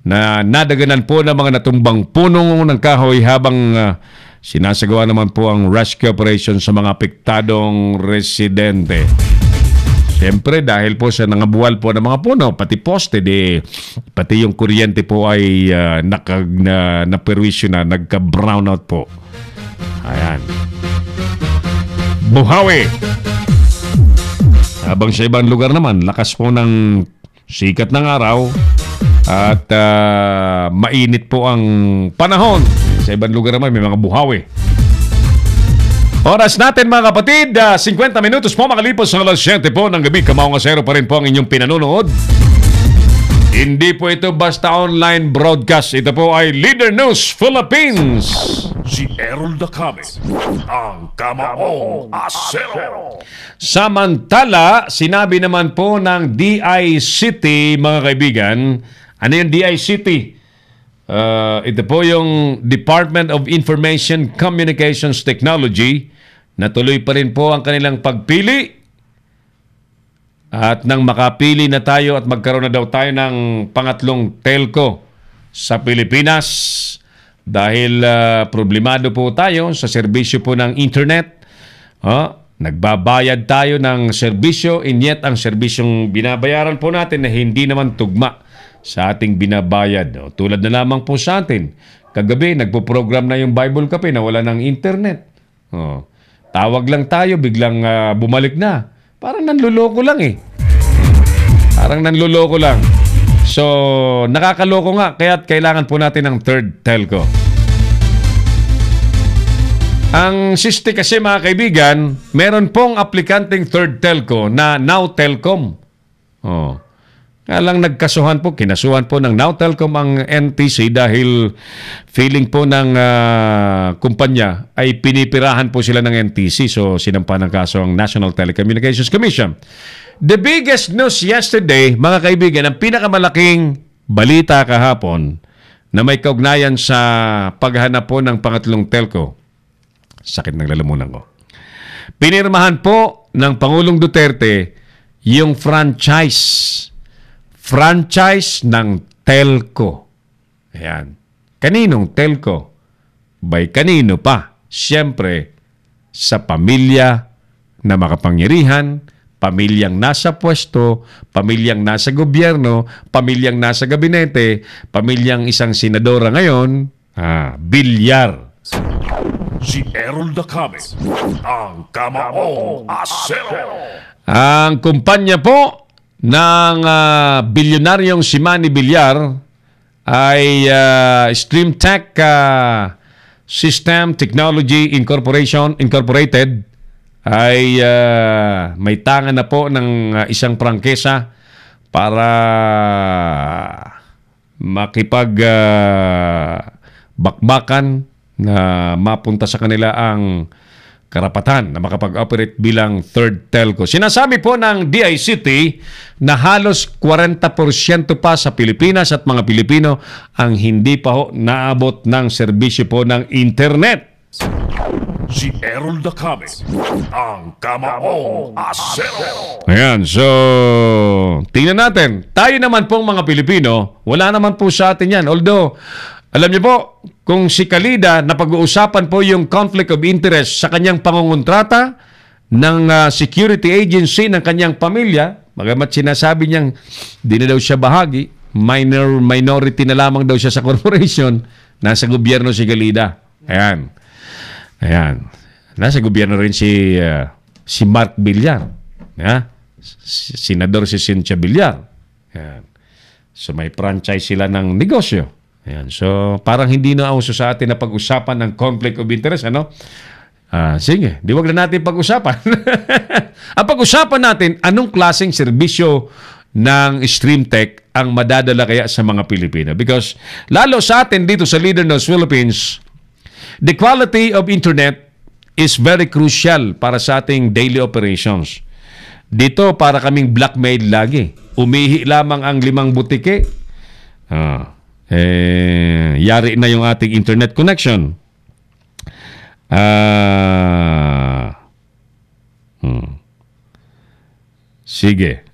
na nadaganan po ng mga natumbang punong ng kahoy habang sinasagawa naman po ang rescue operation sa mga apektadong residente. Siyempre, dahil po sa nangabuwal po ng mga puno, pati poste, pati yung kuryente po ay naperwisyo na, nagka-brownout po. Ayan. Buhawi! Habang sa ibang lugar naman, lakas po ng sikat ng araw at mainit po ang panahon. Sa ibang lugar naman may mga buhawi. Oras natin mga kapatid, 50 minutos po makalipas sa alas 7 po ng gabi. Kamaong Asero pa rin po ang inyong pinanonood. Hindi po ito basta online broadcast. Ito po ay Leader News Philippines. Si Errol Dacame, ang Kamaong Asero. Samantala, sinabi naman po ng DICT, mga kaibigan. Ano yung DICT? Ito po yung Department of Information Communications Technology na tuloy pa rin po ang kanilang pagpili. At nang makapili na tayo at magkaroon na daw tayo ng pangatlong telco sa Pilipinas dahil problemado po tayo sa serbisyo po ng internet. Nagbabayad tayo ng serbisyo, yet ang serbisyong binabayaran po natin na hindi naman tugma sa ating binabayad. Tulad na lamang po sa atin. Kagabi, nagpo-program na yung Bible Cafe na wala ng internet. Tawag lang tayo, biglang bumalik na. Parang nanluloko lang eh. Parang nanluloko lang. So, nakakaloko nga. Kaya't kailangan po natin ng third telco. Ang SISTE kasi mga kaibigan, meron pong aplikanteng third telco na Now Telcom. Kaya lang nagkasuhan po, kinasuhan po ng Now Telcom ang NTC dahil feeling po ng kumpanya ay pinipirahan po sila ng NTC. So sinampa ng kaso ang National Telecommunications Commission. The biggest news yesterday, mga kaibigan, ang pinakamalaking balita kahapon na may kaugnayan sa paghanap po ng pangatlong telco. Sakit ng lalamunan ko. Pinirmahan po ng Pangulong Duterte yung franchise ng telco. Ayan. Kaninong telco? By kanino pa? Siyempre, sa pamilya na makapangyarihan, pamilyang nasa pwesto, pamilyang nasa gobyerno, pamilyang nasa gabinete, pamilyang isang senadora ngayon, Bilyar. Si Errol Dacame, ang Kamaong Asero. Ang kumpanya po ng bilyonaryong si Manny Bilyar ay Streamtech System Technology Incorporated ay may tangan na po ng isang prangkesa para makipag-bakbakan na mapunta sa kanila ang karapatan na makapag-operate bilang third telco. Sinasabi po ng DICT na halos 40% pa sa Pilipinas at mga Pilipino ang hindi pa ho naabot ng serbisyo po ng internet. Si Errol Dacame, ang Kamaong Asero. Ayan, so tingnan natin. Tayo naman pong mga Pilipino, wala naman po sa atin yan. Although, alam niyo po, kung si Kalida na pag-uusapan po yung conflict of interest sa kanyang pangungontrata ng security agency ng kanyang pamilya, bagamat sinasabi niyang di na daw siya bahagi, minority na lamang daw siya sa corporation, nasa gobyerno si Kalida. Ayan. Nasa gobyerno rin si Mark Bilyar. Senador si Cynthia Bilyar. Ayan. So may franchise sila ng negosyo. Ayan. So, parang hindi na uso sa atin na pag-usapan ng conflict of interest, ano? Sige, di wag na natin pag-usapan. Ang pag-usapan natin, anong klaseng serbisyo ng Streamtech ang madadala kaya sa mga Pilipino? Because lalo sa atin dito sa Leader Knows Philippines, the quality of internet is very crucial para sa ating daily operations. Dito para kaming blackmail lagi. Umihi lamang ang 5 butike. Yari na yung ating internet connection. Sige.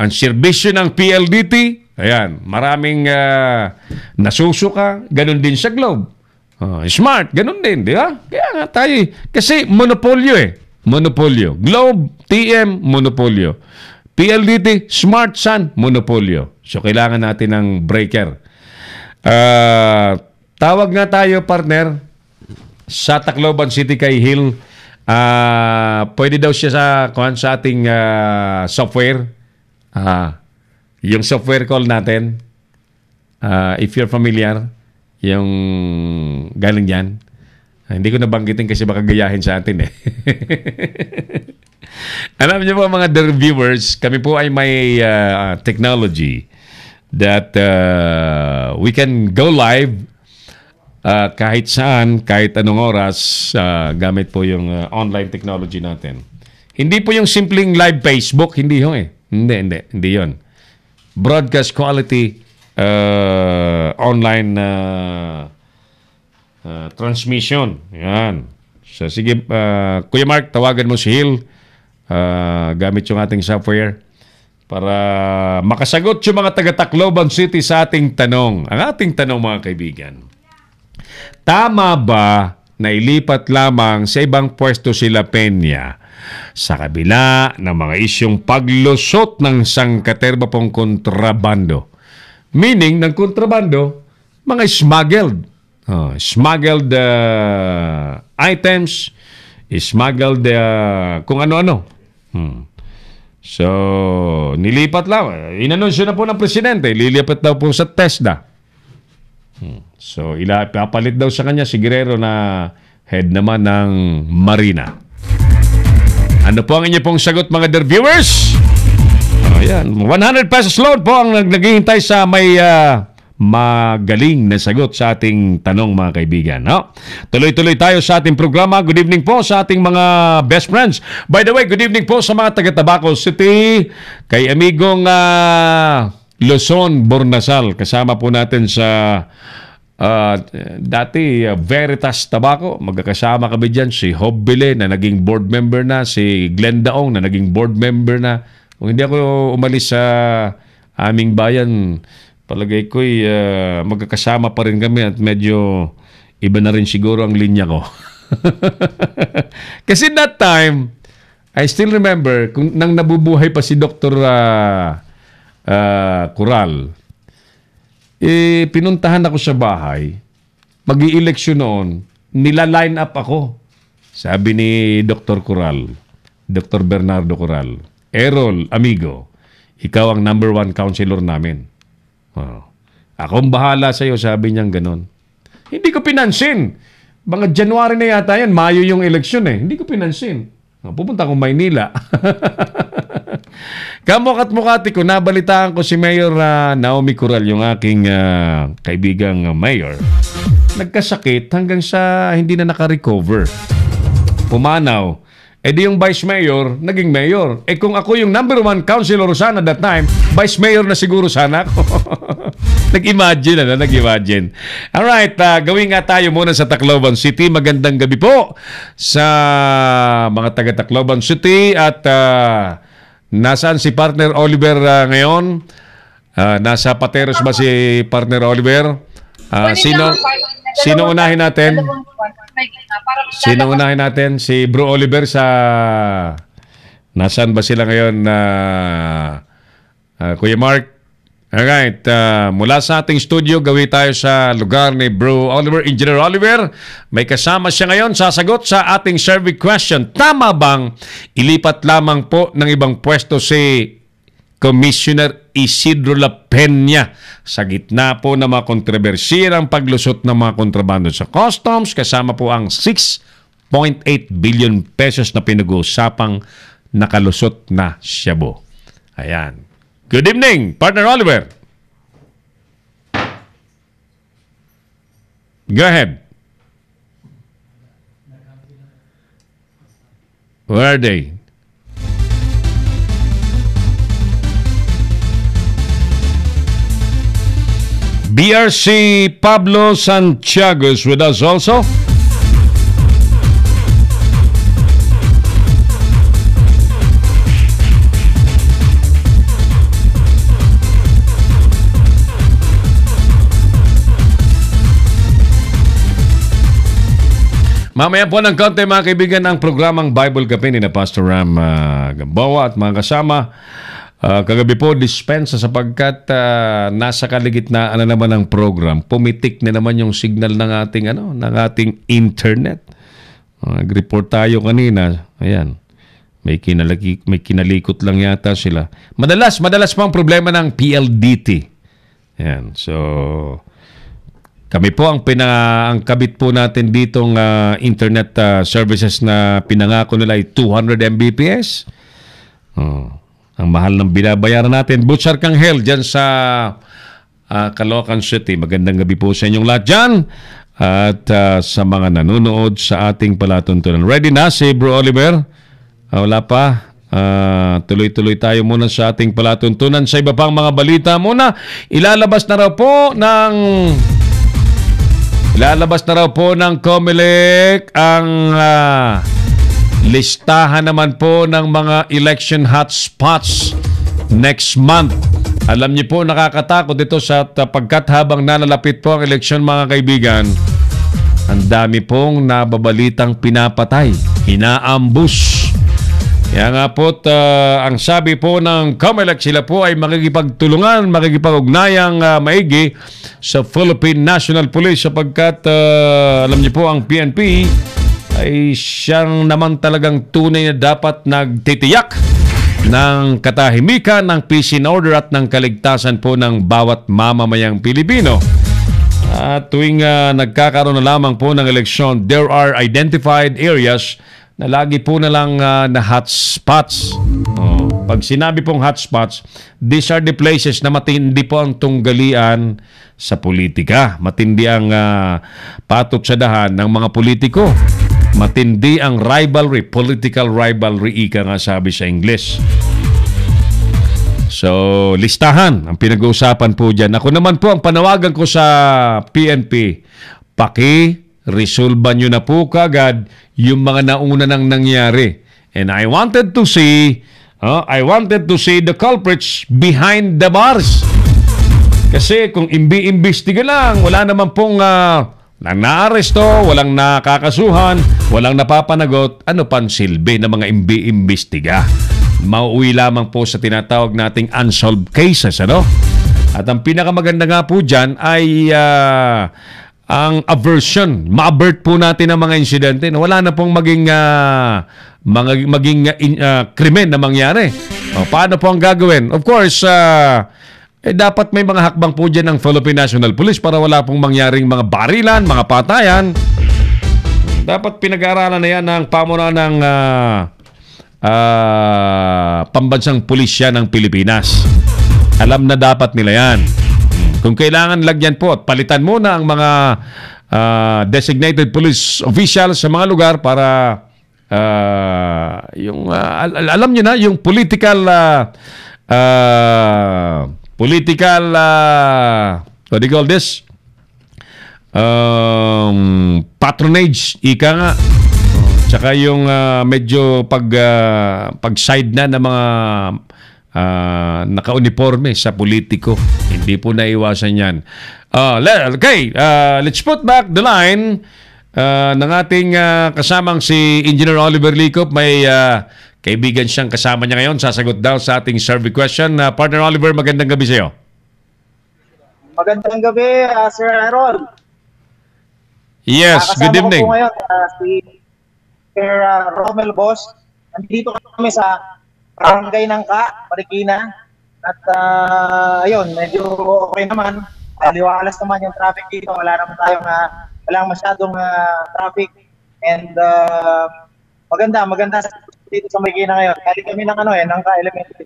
Ang serbisyo ng PLDT, ayan, maraming nasusuka, ganun din sa Globe. Smart, ganun din, di ba? Kaya nga tayo, kasi monopolyo monopolyo. Globe, TM, monopolyo. PLDT, Smart, Sun, monopolyo. So, kailangan natin ng breaker. Tawag nga tayo, partner, sa Tacloban City kay Hill. Pwede daw siya sa ating software. Yung software call natin, if you're familiar, yung galing dyan. Hindi ko nabanggitin kasi baka gayahin sa atin eh. Alam niyo po mga dear viewers, kami po ay may technology that we can go live kahit saan, kahit anong oras, gamit po yung online technology natin. Hindi po yung simpleng live Facebook, hindi ho eh. Hindi yon. Broadcast quality online transmission. Yan. So, sige, Kuya Mark, tawagan mo si Hill gamit yung ating software para makasagot yung mga taga-Tacloban City sa ating tanong. Ang ating tanong, mga kaibigan, tama ba na ilipat lamang sa ibang pwesto sila Peña sa kabila ng mga isyong paglusot ng sangkaterba pong kontrabando? Meaning, ng kontrabando, mga smuggled items, smuggled kung ano-ano. So, nilipat lang. Inanunsyo na po ng presidente, lilipat daw po sa TESDA. So, ipapalit daw sa kanya si Guerrero na head naman ng Marina. Ano po ang inyo pong sagot, mga dear viewers? Ayan, 100 pesos load po ang naghihintay sa may magaling na sagot sa ating tanong, mga kaibigan. No? Tuloy-tuloy tayo sa ating programa. Good evening po sa ating mga best friends. By the way, good evening po sa mga taga-Tabaco City, kay amigong Luzon, Bornasal. Kasama po natin sa dati Veritas Tabaco. Magkakasama kami dyan. Si Hobbile na naging board member na. Si Glenn Daong na naging board member na. Kung hindi ako umalis sa aming bayan, palagay ko'y magkakasama pa rin kami at medyo iba na rin siguro ang linya ko. Kasi that time, I still remember, nang nabubuhay pa si Dr. Coral, pinuntahan ako sa bahay, mag-i-eleksyon noon, nila-line up ako. Sabi ni Dr. Coral, Dr. Bernardo Coral, Errol, amigo, ikaw ang number 1 counselor namin. Akong bahala sa iyo, sabi niyang ganon. Hindi ko pinansin. Mga January na yata yan, Mayo yung eleksyon eh. Hindi ko pinansin. Pupunta akong Maynila. Kamukat-mukati ko, nabalitaan ko si Mayor Naomi Coral, yung aking kaibigang mayor. Nagkasakit hanggang sa hindi na nakarecover. Pumanaw. Di yung vice mayor, naging mayor. Kung ako yung number 1 councilor sana that time, vice mayor na siguro sana ako. Nag-imagine. Alright, gawin nga tayo muna sa Tacloban City. Magandang gabi po sa mga taga-Tacloban City. At nasaan si partner Oliver ngayon? Nasa Pateros ba si partner Oliver? Sino unahin natin? Sino unahin natin? Si Bro Oliver sa... Nasaan ba sila ngayon? Kuya Mark? Alright. Mula sa ating studio, gawin tayo sa lugar ni Bro Oliver, Engineer Oliver. May kasama siya ngayon. Sasagot sa ating survey question. Tama bang ilipat lamang po ng ibang pwesto si Commissioner Isidro La Peña sa gitna po ng mga kontrobersiyang paglusot ng mga kontrabando sa customs, kasama po ang 6.8 billion pesos na pinag-uusapang nakalusot na shabu? Ayan. Good evening, Partner Oliver. Go ahead. Where are they? BRC Pablo Santiago is with us also. Mamaya po ng konti mga kaibigan ang programang Bible Cafe ni na Pastor Ram Gamboa at mga kasama. Kagabi po dispensa sapagkat nasa kaligitnaan na naman ng program. Pumitik na naman yung signal ng ating internet. Nag-report tayo kanina. Ayan. May kinalikot lang yata sila. Madalas pang problema ng PLDT. Ayan. So kami po ang kabit po natin ditong internet services na pinangako nila ay 200 Mbps. Ang mahal ng binabayaran natin. Butchar Kanghel dyan sa Caloocan City. Magandang gabi po sa inyong lahat dyan. At sa mga nanonood sa ating palatuntunan. Ready na si Bro Oliver? Wala pa. Tuloy-tuloy tayo muna sa ating palatuntunan. Sa iba pang mga balita muna, ilalabas na raw po ng COMELEC ang listahan naman po ng mga election hotspots next month. Alam niyo po, nakakatakot ito pagkat habang nalalapit po ang eleksyon mga kaibigan, ang dami pong nababalitang pinapatay, inaambush. Kaya nga po, ang sabi po ng COMELEC, sila po ay makikipag-ugnayang maigi sa Philippine National Police sapagkat alam niyo po ang PNP ay siyang naman talagang tunay na dapat nagtitiyak ng katahimikan, ng peace and order at ng kaligtasan po ng bawat mamamayang Pilipino. At tuwing nagkakaroon na lamang po ng eleksyon, there are identified areas na lagi po na lang na hotspots. Pag sinabi pong hotspots, these are the places na matindi po ang tunggalian sa politika. Matindi ang patutsadahan ng mga politiko. Matindi ang rivalry, political rivalry, ika nga sabi sa English. So, listahan ang pinag-uusapan po dyan. Ako naman po, ang panawagan ko sa PNP, resolban nyo na po kagad yung mga nauna nang nangyari. And I wanted to see the culprits behind the bars. Kasi kung imbestiga lang, wala naman pong nang naaresto, walang nakakasuhan, walang napapanagot, ano pang silbi ng mga imbestiga? Mauwi lamang po sa tinatawag nating unsolved cases, ano? At ang pinakamaganda nga po dyan ay ang aversion. Ma-avert po natin ang mga insidente na wala na pong maging krimen na mangyari. Paano po ang gagawin? Of course, dapat may mga hakbang po dyan ng Philippine National Police para wala pong mangyaring mga barilan, mga patayan. Dapat pinag-aaralan na yan ng pamunuan ng pambansang pulisya ng Pilipinas. Alam na dapat nila yan. Kung kailangan lagyan po at palitan muna ang mga designated police officials sa mga lugar para alam nyo na, yung political what do you call this? Patronage, ika nga. Tsaka yung medyo pag-side na ng mga naka-uniforme sa politiko. Hindi po naiwasan yan. Okay, let's put back the line ng ating kasamang si Engineer Oliver Licop. May kaibigan siyang kasama niya ngayon. Sasagot daw sa ating survey question. Partner Oliver, magandang gabi sa iyo. Magandang gabi, Sir Aaron. Yes, good evening. Kasama ko po ngayon si Sir Romel Boss. Nandito kami sa Barangay Nangka, Marikina. At ayun, medyo okay naman. Liwalas naman yung traffic dito. Walang masyadong traffic. And maganda dito sa Marikina ngayon. Kali kami ng Nangka Elementary.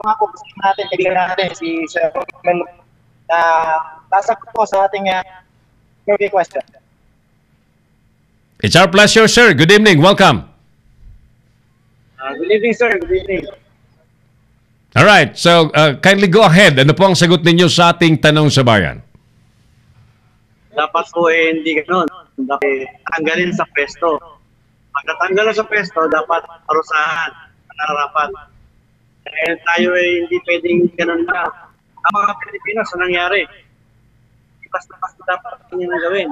po gusto natin, kaibigan natin, si Sir Romel, na sasagot po sa ating survey question. It's our pleasure, sir. Good evening. Welcome. Good evening, sir. Good evening. All right. So, kindly go ahead. Ano po ang sagot ninyo sa ating tanong sa bayan? Dapat po hindi gano'n. Dapat tanggalin sa pwesto. Pag natanggal sa pwesto, dapat parusahan. Nararapat. Dahil tayo hindi pwedeng gano'n na. Ang mga Pilipino sa nangyari. Basta dapat hindi na gawin.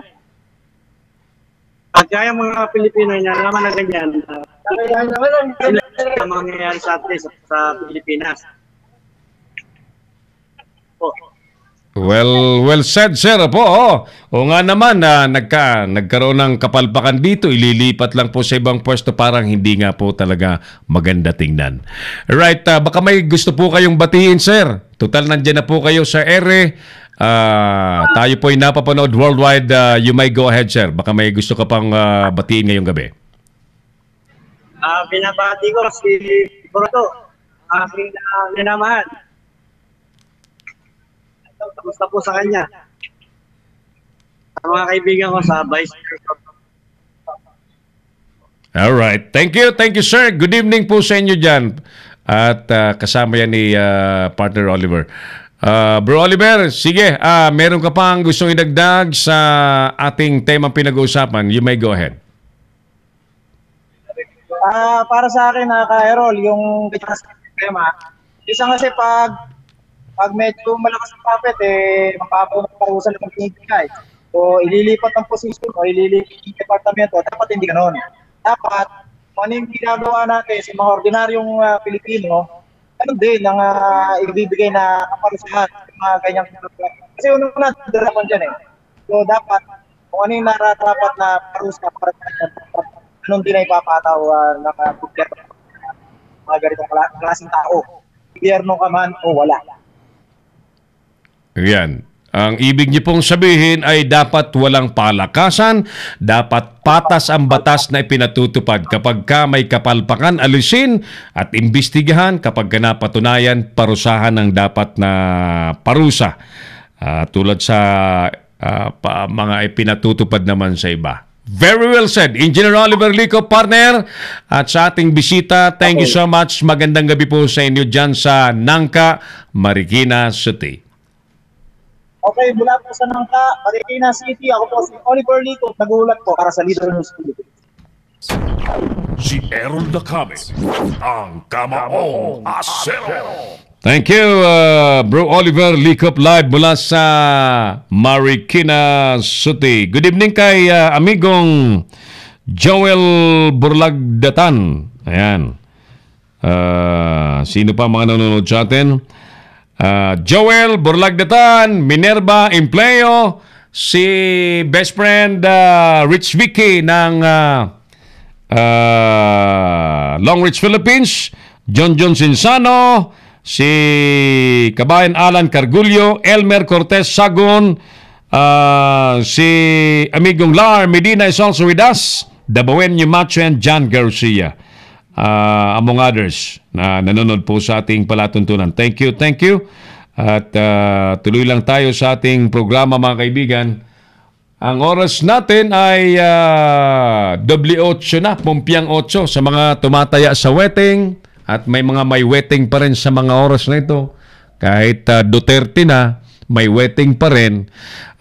Pag kaya mga Pilipino na naman na ganyan, sila ang mangyayari sa atin sa Pilipinas. Po. Well said, sir. O nga naman, nagkaroon ng kapalpakan dito. Ililipat lang po sa ibang pwesto. Parang hindi nga po talaga maganda tingnan. Right, baka may gusto po kayong batiin, sir. Total, nandiyan na po kayo sa ere. Tayo po ay napapanood worldwide. You may go ahead, sir. Baka may gusto ka pang batiin ngayong gabi. Binabati ko si Broto, aking minamahal. Kamusta po sa kanya? Sa mga kaibigan ko sa Vice President. Alright. Thank you, sir. Good evening po sa inyo dyan. At kasama yan ni partner Oliver. Bro Oliver, sige, meron ka pang gustong idagdag sa ating temang pinag-uusapan. You may go ahead. Para sa akin, Ka-Errol, yung tema, isang kasi pag medyo malakas ang puppet, mapapaw ng parusa ng magbibigay. So, ililipat ang posisyon o ililipat ang departamento, dapat hindi ganoon. Dapat, kung ano yung ginagawa natin sa mga ordinaryong Pilipino, ano din ang ibibigay na kaparusahan sa mga ganyang kasi unang-una, dala ko dyan So, dapat, kung ano yung nararapat na parusa para anong din na ipapataw ng gobyerno mga ganitong klaseng tao. Gobyerno ka man o wala. Yan. Ang ibig niyo pong sabihin ay dapat walang palakasan, dapat patas ang batas na ipinatutupad. Kapag ka may kapalpakan, alisin at imbestigahan. Kapag ka napatunayan, parusahan ng dapat na parusa. Tulad sa mga ipinatutupad naman sa iba. Very well said. Engineer Oliver Lico, partner. At sa ating bisita, thank you so much. Magandang gabi po sa inyo dyan sa Nangka, Marikina City. Okay, mula po sa Nangka, Marikina City, ako po si Oliver Lico, nag-uulat po para sa Leader News Philippines. Si Errol Dacame, ang Kamaong Asero. Thank you, Bro Oliver Likop live mula sa Marikina City. Good evening kay amigong Joel Burlagdatan. Ayan. Sino pa mga nanonood sa atin? Joel Burlagdatan, Minerva Empleo, si best friend Rich Vicky ng Long Ridge, Philippines, John Sinsano, si Kabayan Alan Cargullo, Elmer Cortez Sagon, si amigong Lar Medina is also with us, Dabawenyo Macho and John Garcia, among others na nanonood po sa ating palatuntunan. Thank you. At tuloy lang tayo sa ating programa, mga kaibigan. Ang oras natin ay 8 na, pumpiyang 8 sa mga tumataya sa wedding. At may mga may wedding pa rin sa mga oras na ito. Kahit Duterte na, may wedding pa rin.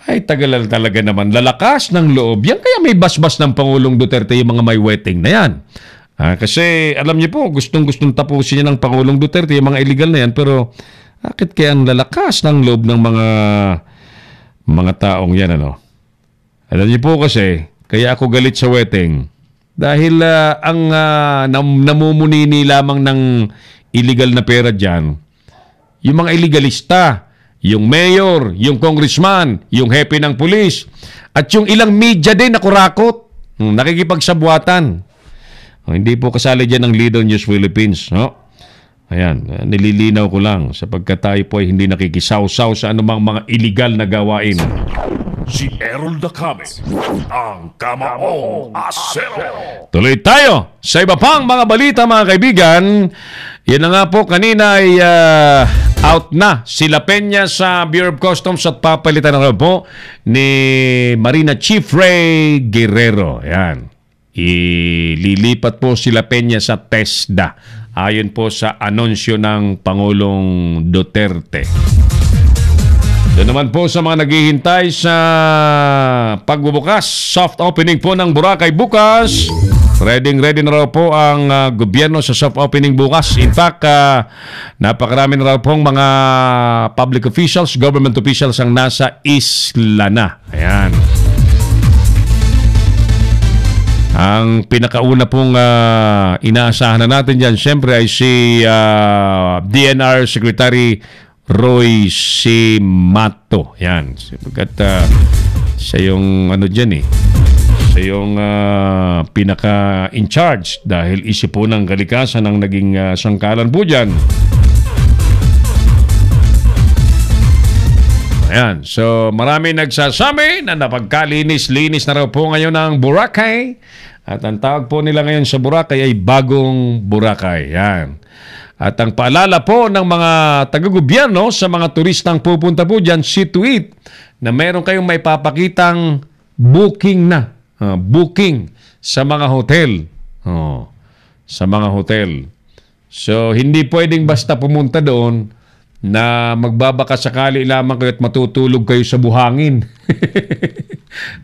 Ay, tagal talaga naman. Lalakas ng loob. Yan kaya may basbas ng Pangulong Duterte yung mga may wedding na yan. Kasi alam niyo po, gustong-gustong tapusin niya ng Pangulong Duterte yung mga illegal na yan. Pero bakit kaya ang lalakas ng loob ng mga taong yan, ano? Alam niyo po kasi, kaya ako galit sa wedding. Dahil ang namumunini lamang ng illegal na pera dyan, yung mga illegalista, yung mayor, yung congressman, yung hepe ng pulis, at yung ilang media din na kurakot, nakikipagsabuatan. Hindi po kasali dyan ng Leader News Philippines. Ayan, nililinaw ko lang sapagkat tayo po ay hindi nakikisaw-saw sa anumang mga illegal na gawain. Si Errol Nakame, ang Kamaong Asero. Tuloy tayo sa iba pang mga balita, mga kaibigan. Yan na nga po, kanina ay out na sila Peña sa Bureau of Customs at papalitan na po ni Marina Chief Ray Guerrero. Yan. Ililipat po sila Peña sa TESDA ayon po sa anunsyo ng Pangulong Duterte. Doon naman po sa mga naghihintay sa pagbubukas, soft opening po ng Boracay bukas. Ready na raw po ang gobyerno sa soft opening bukas. In fact, napakarami na raw pong mga public officials, government officials ang nasa isla na. Ayan. Ang pinakauna pong inaasahan na natin dyan, siyempre ay si DNR Secretary Roy Simato. Yan. Sapagkat siya yung ano dyan siya yung pinaka-in charge dahil isip po ng kalikasan ang naging sangkalan po dyan. Ayan. So, marami nagsasabi na napagkalinis-linis na raw po ngayon ng Boracay. At ang tawag po nila ngayon sa Boracay ay Bagong Boracay. Yan. At ang paalala po ng mga taga-gobyerno sa mga turistang pupunta po dyan, see to it, na meron kayong may papakitang booking na. Booking sa mga hotel. Sa mga hotel. So, hindi pwedeng basta pumunta doon na magbabaka sakali lamang kayo at matutulog kayo sa buhangin.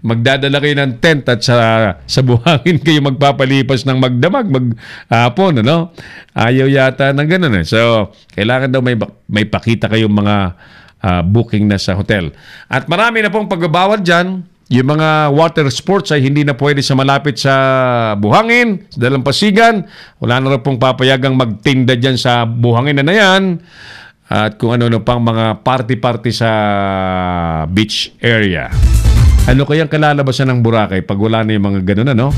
Magdadala kayo ng tent at sa buhangin kayo magpapalipas ng magdamag, maghapon, ano? Ayaw yata ng ganun. So, kailangan daw may pakita kayong mga booking na sa hotel. At marami na pong pagbabawal dyan. Yung mga water sports ay hindi na pwede sa malapit sa buhangin, sa dalampasigan. Wala na rin pong papayagang magtinda dyan sa buhangin na yan. At kung ano pang mga party-party sa beach area. Ano kayang kalalabasan ng Boracay pag wala na yung mga ganun, ano?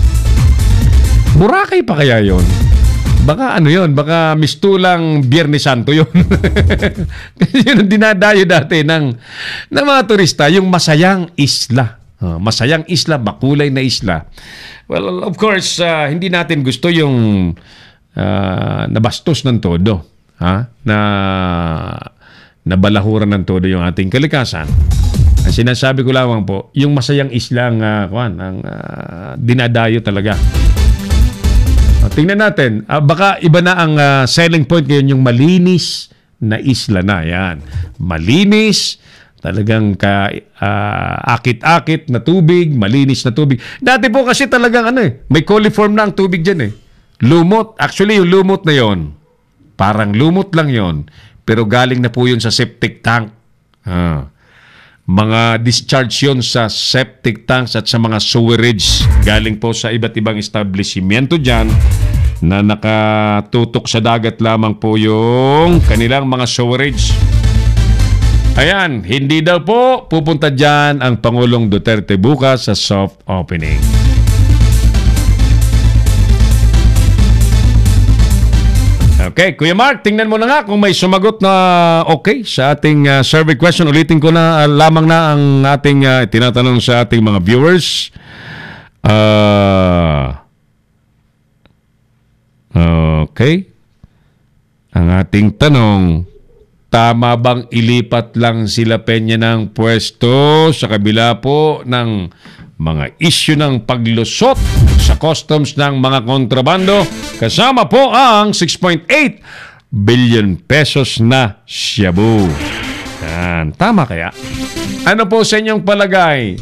Boracay pa kaya yon? Baka ano yon? Baka mistulang Biyernes Santo yon. Kasi yun ang dinadayo dati ng mga turista, yung masayang isla. Masayang isla, makulay na isla. Well, of course, hindi natin gusto yung nabastos ng todo. Na balahuran ng todo yung ating kalikasan. Ang sinasabi ko lamang po, yung masayang isla ang dinadayo talaga. Tingnan natin, baka iba na ang selling point ngayon, yung malinis na isla na. Yan. Malinis, talagang akit-akit na tubig, malinis na tubig. Dati po kasi talagang may coliform na ang tubig dyan Lumot. Actually, yung lumot na yon, parang lumot lang yon, pero galing na po yun sa septic tank. Mga discharge yun sa septic tanks at sa mga sewerage. Galing po sa iba't ibang establishmento dyan na nakatutok sa dagat lamang po yung kanilang mga sewerage. Ayan, hindi daw po pupunta dyan ang Pangulong Duterte bukas sa soft opening. Okay, Kuya Mark, tingnan mo na nga kung may sumagot na okay sa ating survey question. Ulitin ko na lamang na ang ating tinatanong sa ating mga viewers. Okay. Ang ating tanong, tama bang ilipat lang sila Peña ng pwesto sa kabila po ng mga issue ng paglusot sa customs ng mga kontrabando kasama po ang 6.8 billion pesos na shabu. Yan. Tama kaya? Ano po sa inyong palagay?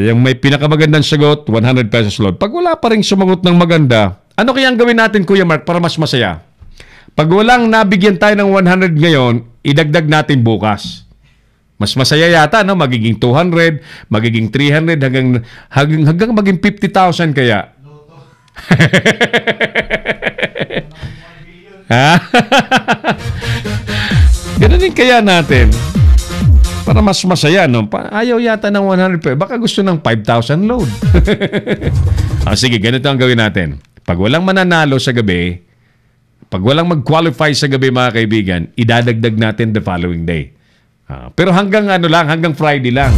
Yung may pinakamagandang sagot, 100 pesos load. Pag wala pa rin sumagot ng maganda, ano kaya ang gawin natin, Kuya Mark, para mas masaya? Pag walang nabigyan tayo ng 100 ngayon, idagdag natin bukas. Mas masaya yata, no? Magiging 200, magiging 300, hanggang maging 50,000 kaya. Ganun din kaya natin. Para mas masaya, no? Ayaw yata ng 100 pesos. Baka gusto ng 5,000 load. Sige, ganito ang gawin natin. Pag walang mananalo sa gabi, pag walang mag-qualify sa gabi, mga kaibigan, idadagdag natin the following day. Pero hanggang hanggang Friday lang.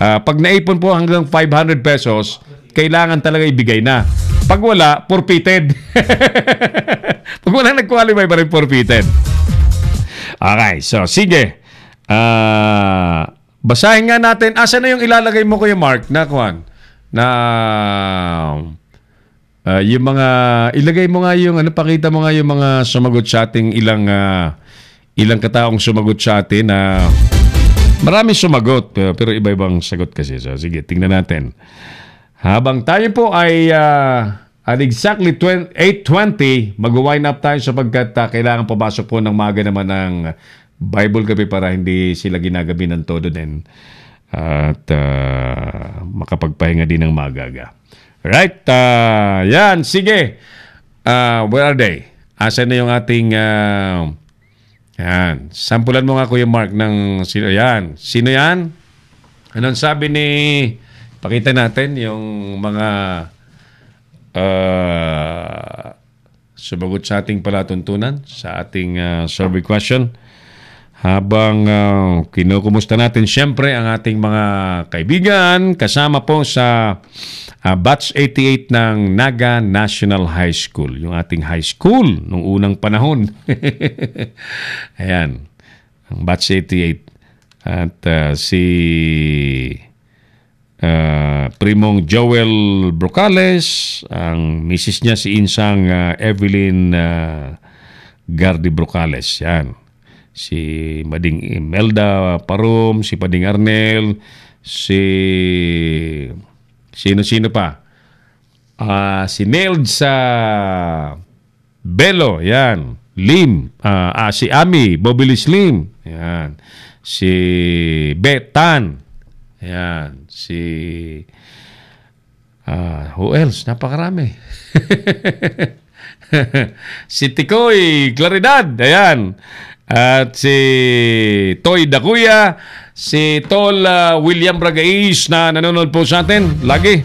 Pag naipon po hanggang 500 pesos, kailangan talaga ibigay na. Pag wala, forfeited. Pag wala nag-qualify pa rin, forfeited. Okay, so sige. Basahin nga natin. Asa na yung ilalagay mo, Kuya Mark, na kuwan? Na yung mga, ilagay mo nga yung, pakita mo nga yung mga sumagot sa ating ilang kataong sumagot sa atin na maraming sumagot, pero iba-ibang sagot kasi. So, sige, tingnan natin. Habang tayo po ay at exactly 8:20, mag-wind up tayo sapagkat kailangan papasok po ng maga naman ng Bible gabi para hindi sila ginagabi ng todo din at makapagpahinga din ng magaga. Right? Yan, sige. Where are they? Asa na yung ating yan. Sampulan mo nga, Kuya Mark, ng sino yan. Sino yan? Anong sabi ni... Pakita natin yung mga sumagot sa ating palatuntunan, sa ating survey question. Habang kinukumusta natin siyempre ang ating mga kaibigan kasama po sa Batch 88 ng Naga National High School. Yung ating high school nung unang panahon. Ayan. Ang Batch 88. At si Primong Joel Brocales, ang misis niya si Insang Evelyn Gardi Brocales. Yan. Si Mading Imelda Parum, si Pading Arnel, si sino pa? Si Neld sa Belo, yan. Lim, si Ami, Bobilis Lim, yan. Si Betan, yan. Si who else? Napakarami. Si Tikoy Claridad, ayan. At si Toy Dakuya, si Tol William Bragais na nanonood po sa atin lagi.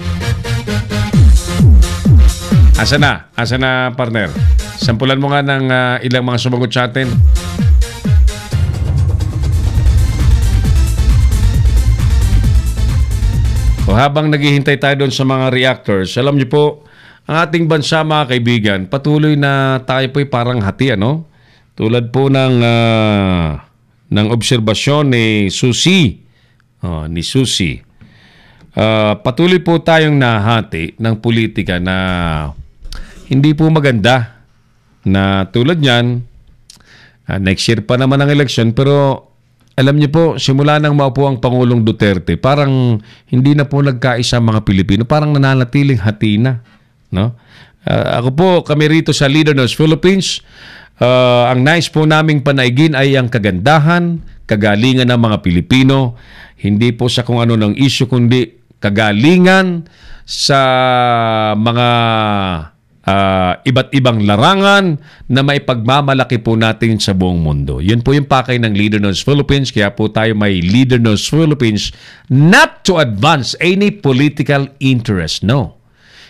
Asa na partner? Sampulan mo nga ng ilang mga sumagot sa atin. O habang naghihintay tayo doon sa mga reactors, alam niyo po, ang ating bansa, mga kaibigan, patuloy na tayo po'y parang hati, ano? Tulad po ng obserbasyon ni Susi. Patuloy po tayong nahati ng politika na hindi po maganda. Na tulad niyan, next year pa naman ang eleksyon, pero alam niyo po, simula nang maupo ang Pangulong Duterte, parang hindi na po nagkaisa mga Pilipino. Parang nananatiling hati na. No? Ako po, kami rito sa Leader News Philippines, ang nais po naming panaigin ay ang kagandahan, kagalingan ng mga Pilipino, hindi po sa kung ano ng issue, kundi kagalingan sa mga iba't ibang larangan na may pagmamalaki po natin sa buong mundo. Yun po yung pakay ng Leader News Philippines, kaya po tayo may Leader News Philippines not to advance any political interest, no.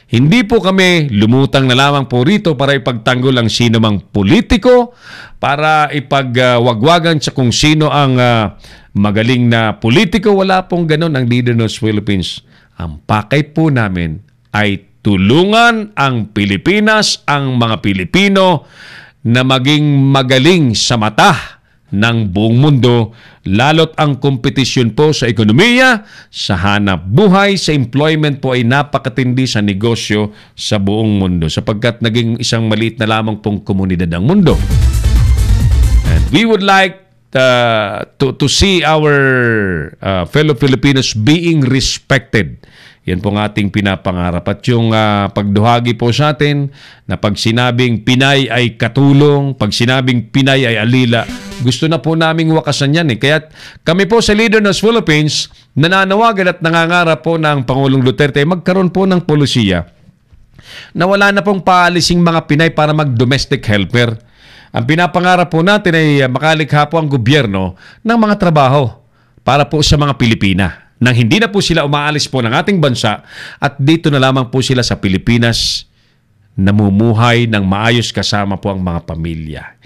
Hindi po kami lumutang na lamang po rito para ipagtanggol ang sino mang politiko, para ipagwagwagan sa kung sino ang magaling na politiko. Wala pong ganun ang Leader News Philippines. Ang pakay po namin ay tulungan ang Pilipinas, ang mga Pilipino na maging magaling sa mata ng buong mundo, lalo't ang kompetisyon po sa ekonomiya, sa hanap buhay, sa employment po ay napakatindi sa negosyo sa buong mundo sapagkat naging isang maliit na lamang pong komunidad ang mundo. And we would like to see our fellow Filipinos being respected. Yan po ng ating pinapangarap. At yung pagduhagi po sa atin na pag sinabing Pinay ay katulong, pag sinabing Pinay ay alila, gusto na po naming wakasan yan. Kaya kami po sa Leader News Philippines, nananawagan at nangangarap po ng Pangulong Duterte magkaroon po ng polisiya na wala na pong paalising mga Pinay para mag-domestic helper. Ang pinapangarap po natin ay makalikha po ang gobyerno ng mga trabaho para po sa mga Pilipina. Nang hindi na po sila umaalis po ng ating bansa at dito na lamang po sila sa Pilipinas namumuhay ng maayos kasama po ang mga pamilya.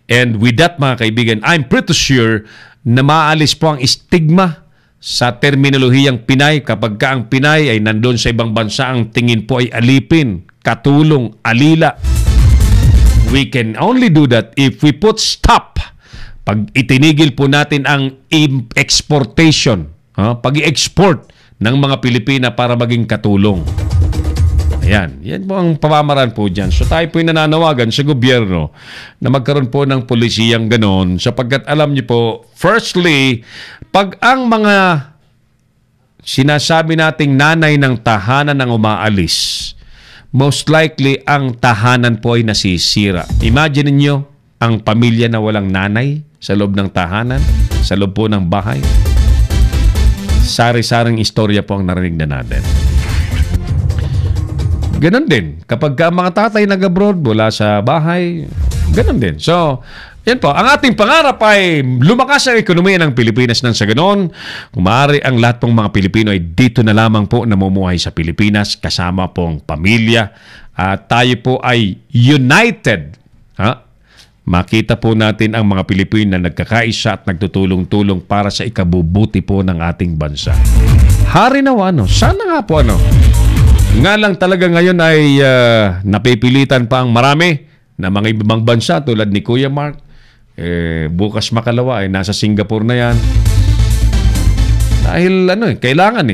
And with that, mga kaibigan, I'm pretty sure na maalis po ang stigma sa terminolohiyang Pinay kapag ka ang Pinay ay nandun sa ibang bansa, ang tingin po ay alipin, katulong, alila. We can only do that if we put stop. Pag itinigil po natin ang exportation, pag-i-export ng mga Pilipina para maging katulong. Ayan, yan po ang pamamaraan po dyan. So tayo po yung nananawagan sa gobyerno na magkaroon po ng polisiyang ganon sapagkat alam niyo po, firstly, pag ang mga sinasabi nating nanay ng tahanan ang umaalis, most likely ang tahanan po ay nasisira. Imagine niyo ang pamilya na walang nanay sa loob ng tahanan, sa loob po ng bahay. Sari-saring istorya po ang narinig na natin. Ganon din. Kapag mga tatay nag-abroad, wala sa bahay, ganon din. So, yan po. Ang ating pangarap ay lumakas ang ekonomiya ng Pilipinas nang sa ganon. Kung maaari ang lahat pong mga Pilipino ay dito na lamang po namumuhay sa Pilipinas kasama pong pamilya. At tayo po ay united. Makita po natin ang mga Pilipino na nagkakaisa at nagtutulong-tulong para sa ikabubuti po ng ating bansa. Hari nawa, sana nga po Nga lang talaga ngayon ay napipilitan pa ang marami na mga ibang bansa tulad ni Kuya Mark. Bukas makalawa ay nasa Singapore na yan. Dahil kailangan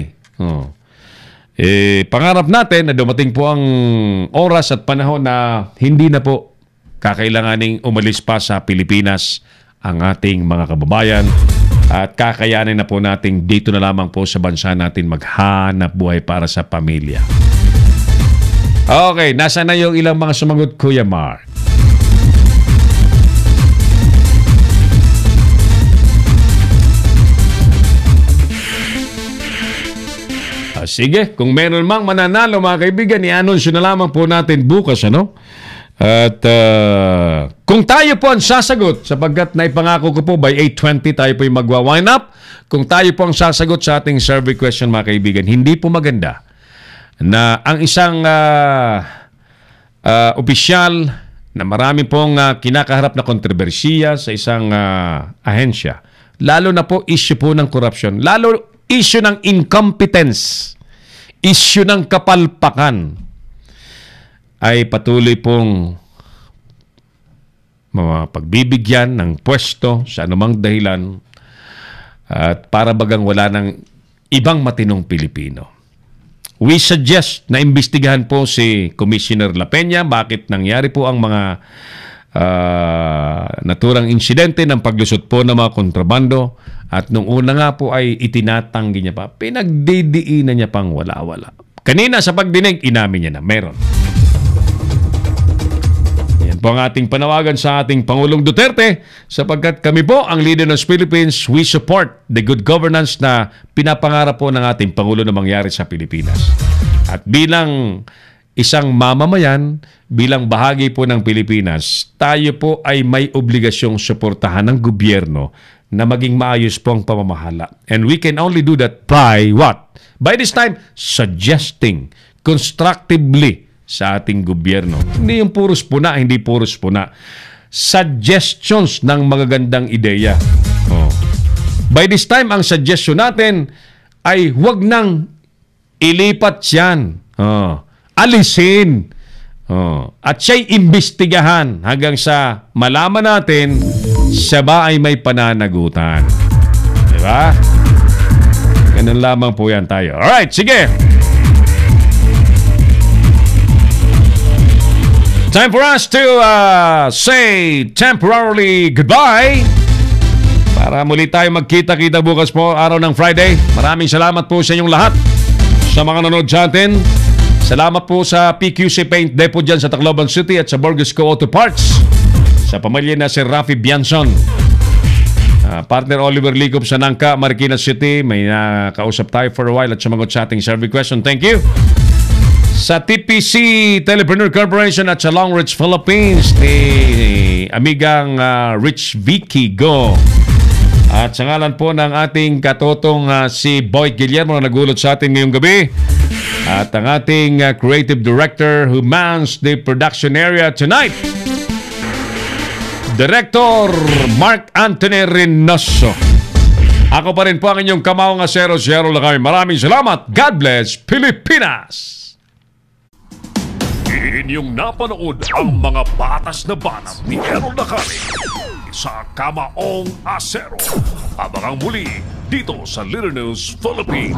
pangarap natin na dumating po ang oras at panahon na hindi na po kakailanganing umalis pa sa Pilipinas ang ating mga kababayan at kakayanin na po natin dito na lamang po sa bansa natin maghanap buhay para sa pamilya. Okay, nasa na yung ilang mga sumagot, Kuya Mark? Sige, kung meron mang mananalo mga kaibigan, i-anunsyo na lamang po natin bukas, At kung tayo po ang sasagot, sapagkat naipangako ko po by 8:20 tayo po yung magwa-wind up, kung tayo po ang sasagot sa ating survey question mga kaibigan, hindi po maganda na ang isang opisyal na marami pong kinakaharap na kontrobersiya sa isang ahensya, lalo na po issue po ng corruption, lalo issue ng incompetence, issue ng kapalpakan, ay patuloy pong pagbibigyan ng pwesto sa anumang dahilan at para bagang wala ng ibang matinong Pilipino. We suggest na imbestigahan po si Commissioner La Peña bakit nangyari po ang mga naturang insidente ng paglusot po ng mga kontrabando at nung una nga po ay itinatanggi niya pa, pinagdidiinan niya pang wala-wala. Kanina sa pagdinig, inamin niya na meron. Po ang ating panawagan sa ating Pangulong Duterte sapagkat kami po ang leader ng Philippines, we support the good governance na pinapangarap po ng ating Pangulo na mangyari sa Pilipinas. At bilang isang mamamayan, bilang bahagi po ng Pilipinas, tayo po ay may obligasyong suportahan ng gobyerno na maging maayos po ang pamamahala. And we can only do that by what? By this time, suggesting constructively sa ating gobyerno. Hindi yung puros puna, hindi puros puna. Suggestions ng magagandang ideya. By this time, ang suggestion natin ay huwag nang ilipat yan. Alisin. At siya'y imbestigahan hanggang sa malaman natin siya ba ay may pananagutan. Diba? Ganun lamang po yan tayo. Alright, sige. Time for us to say temporarily goodbye. Para muli tayo magkita-kita bukas po, araw ng Friday. Maraming salamat po sa inyong lahat sa mga nanonood sa atin. Salamat po sa PQC Paint Depot dyan sa Tacloban City at sa Borgesco Auto Parts. Sa pamilya na si Rafi Bianson. Partner Oliver Licop sa Nangka, Marikina City. May nakausap tayo for a while at sumagot sa ating survey question. Thank you. Sa TPC Telepreneur Corporation at sa Long Ridge Philippines ni amigang Rich Vicky Go. At sa ngalan po ng ating katotong si Boy Guillermo na nagulot sa atin ngayong gabi. At ang ating creative director who mans the production area tonight, Director Mark Anthony Reynoso. Ako pa rin po ang inyong kamaong asero, Gerald Lacame. Maraming salamat. God bless Pilipinas! Inyong napanood ang mga batas na banat ni Gerald Lacame sa Kamaong Asero. Abangang muli dito sa Little News Philippines.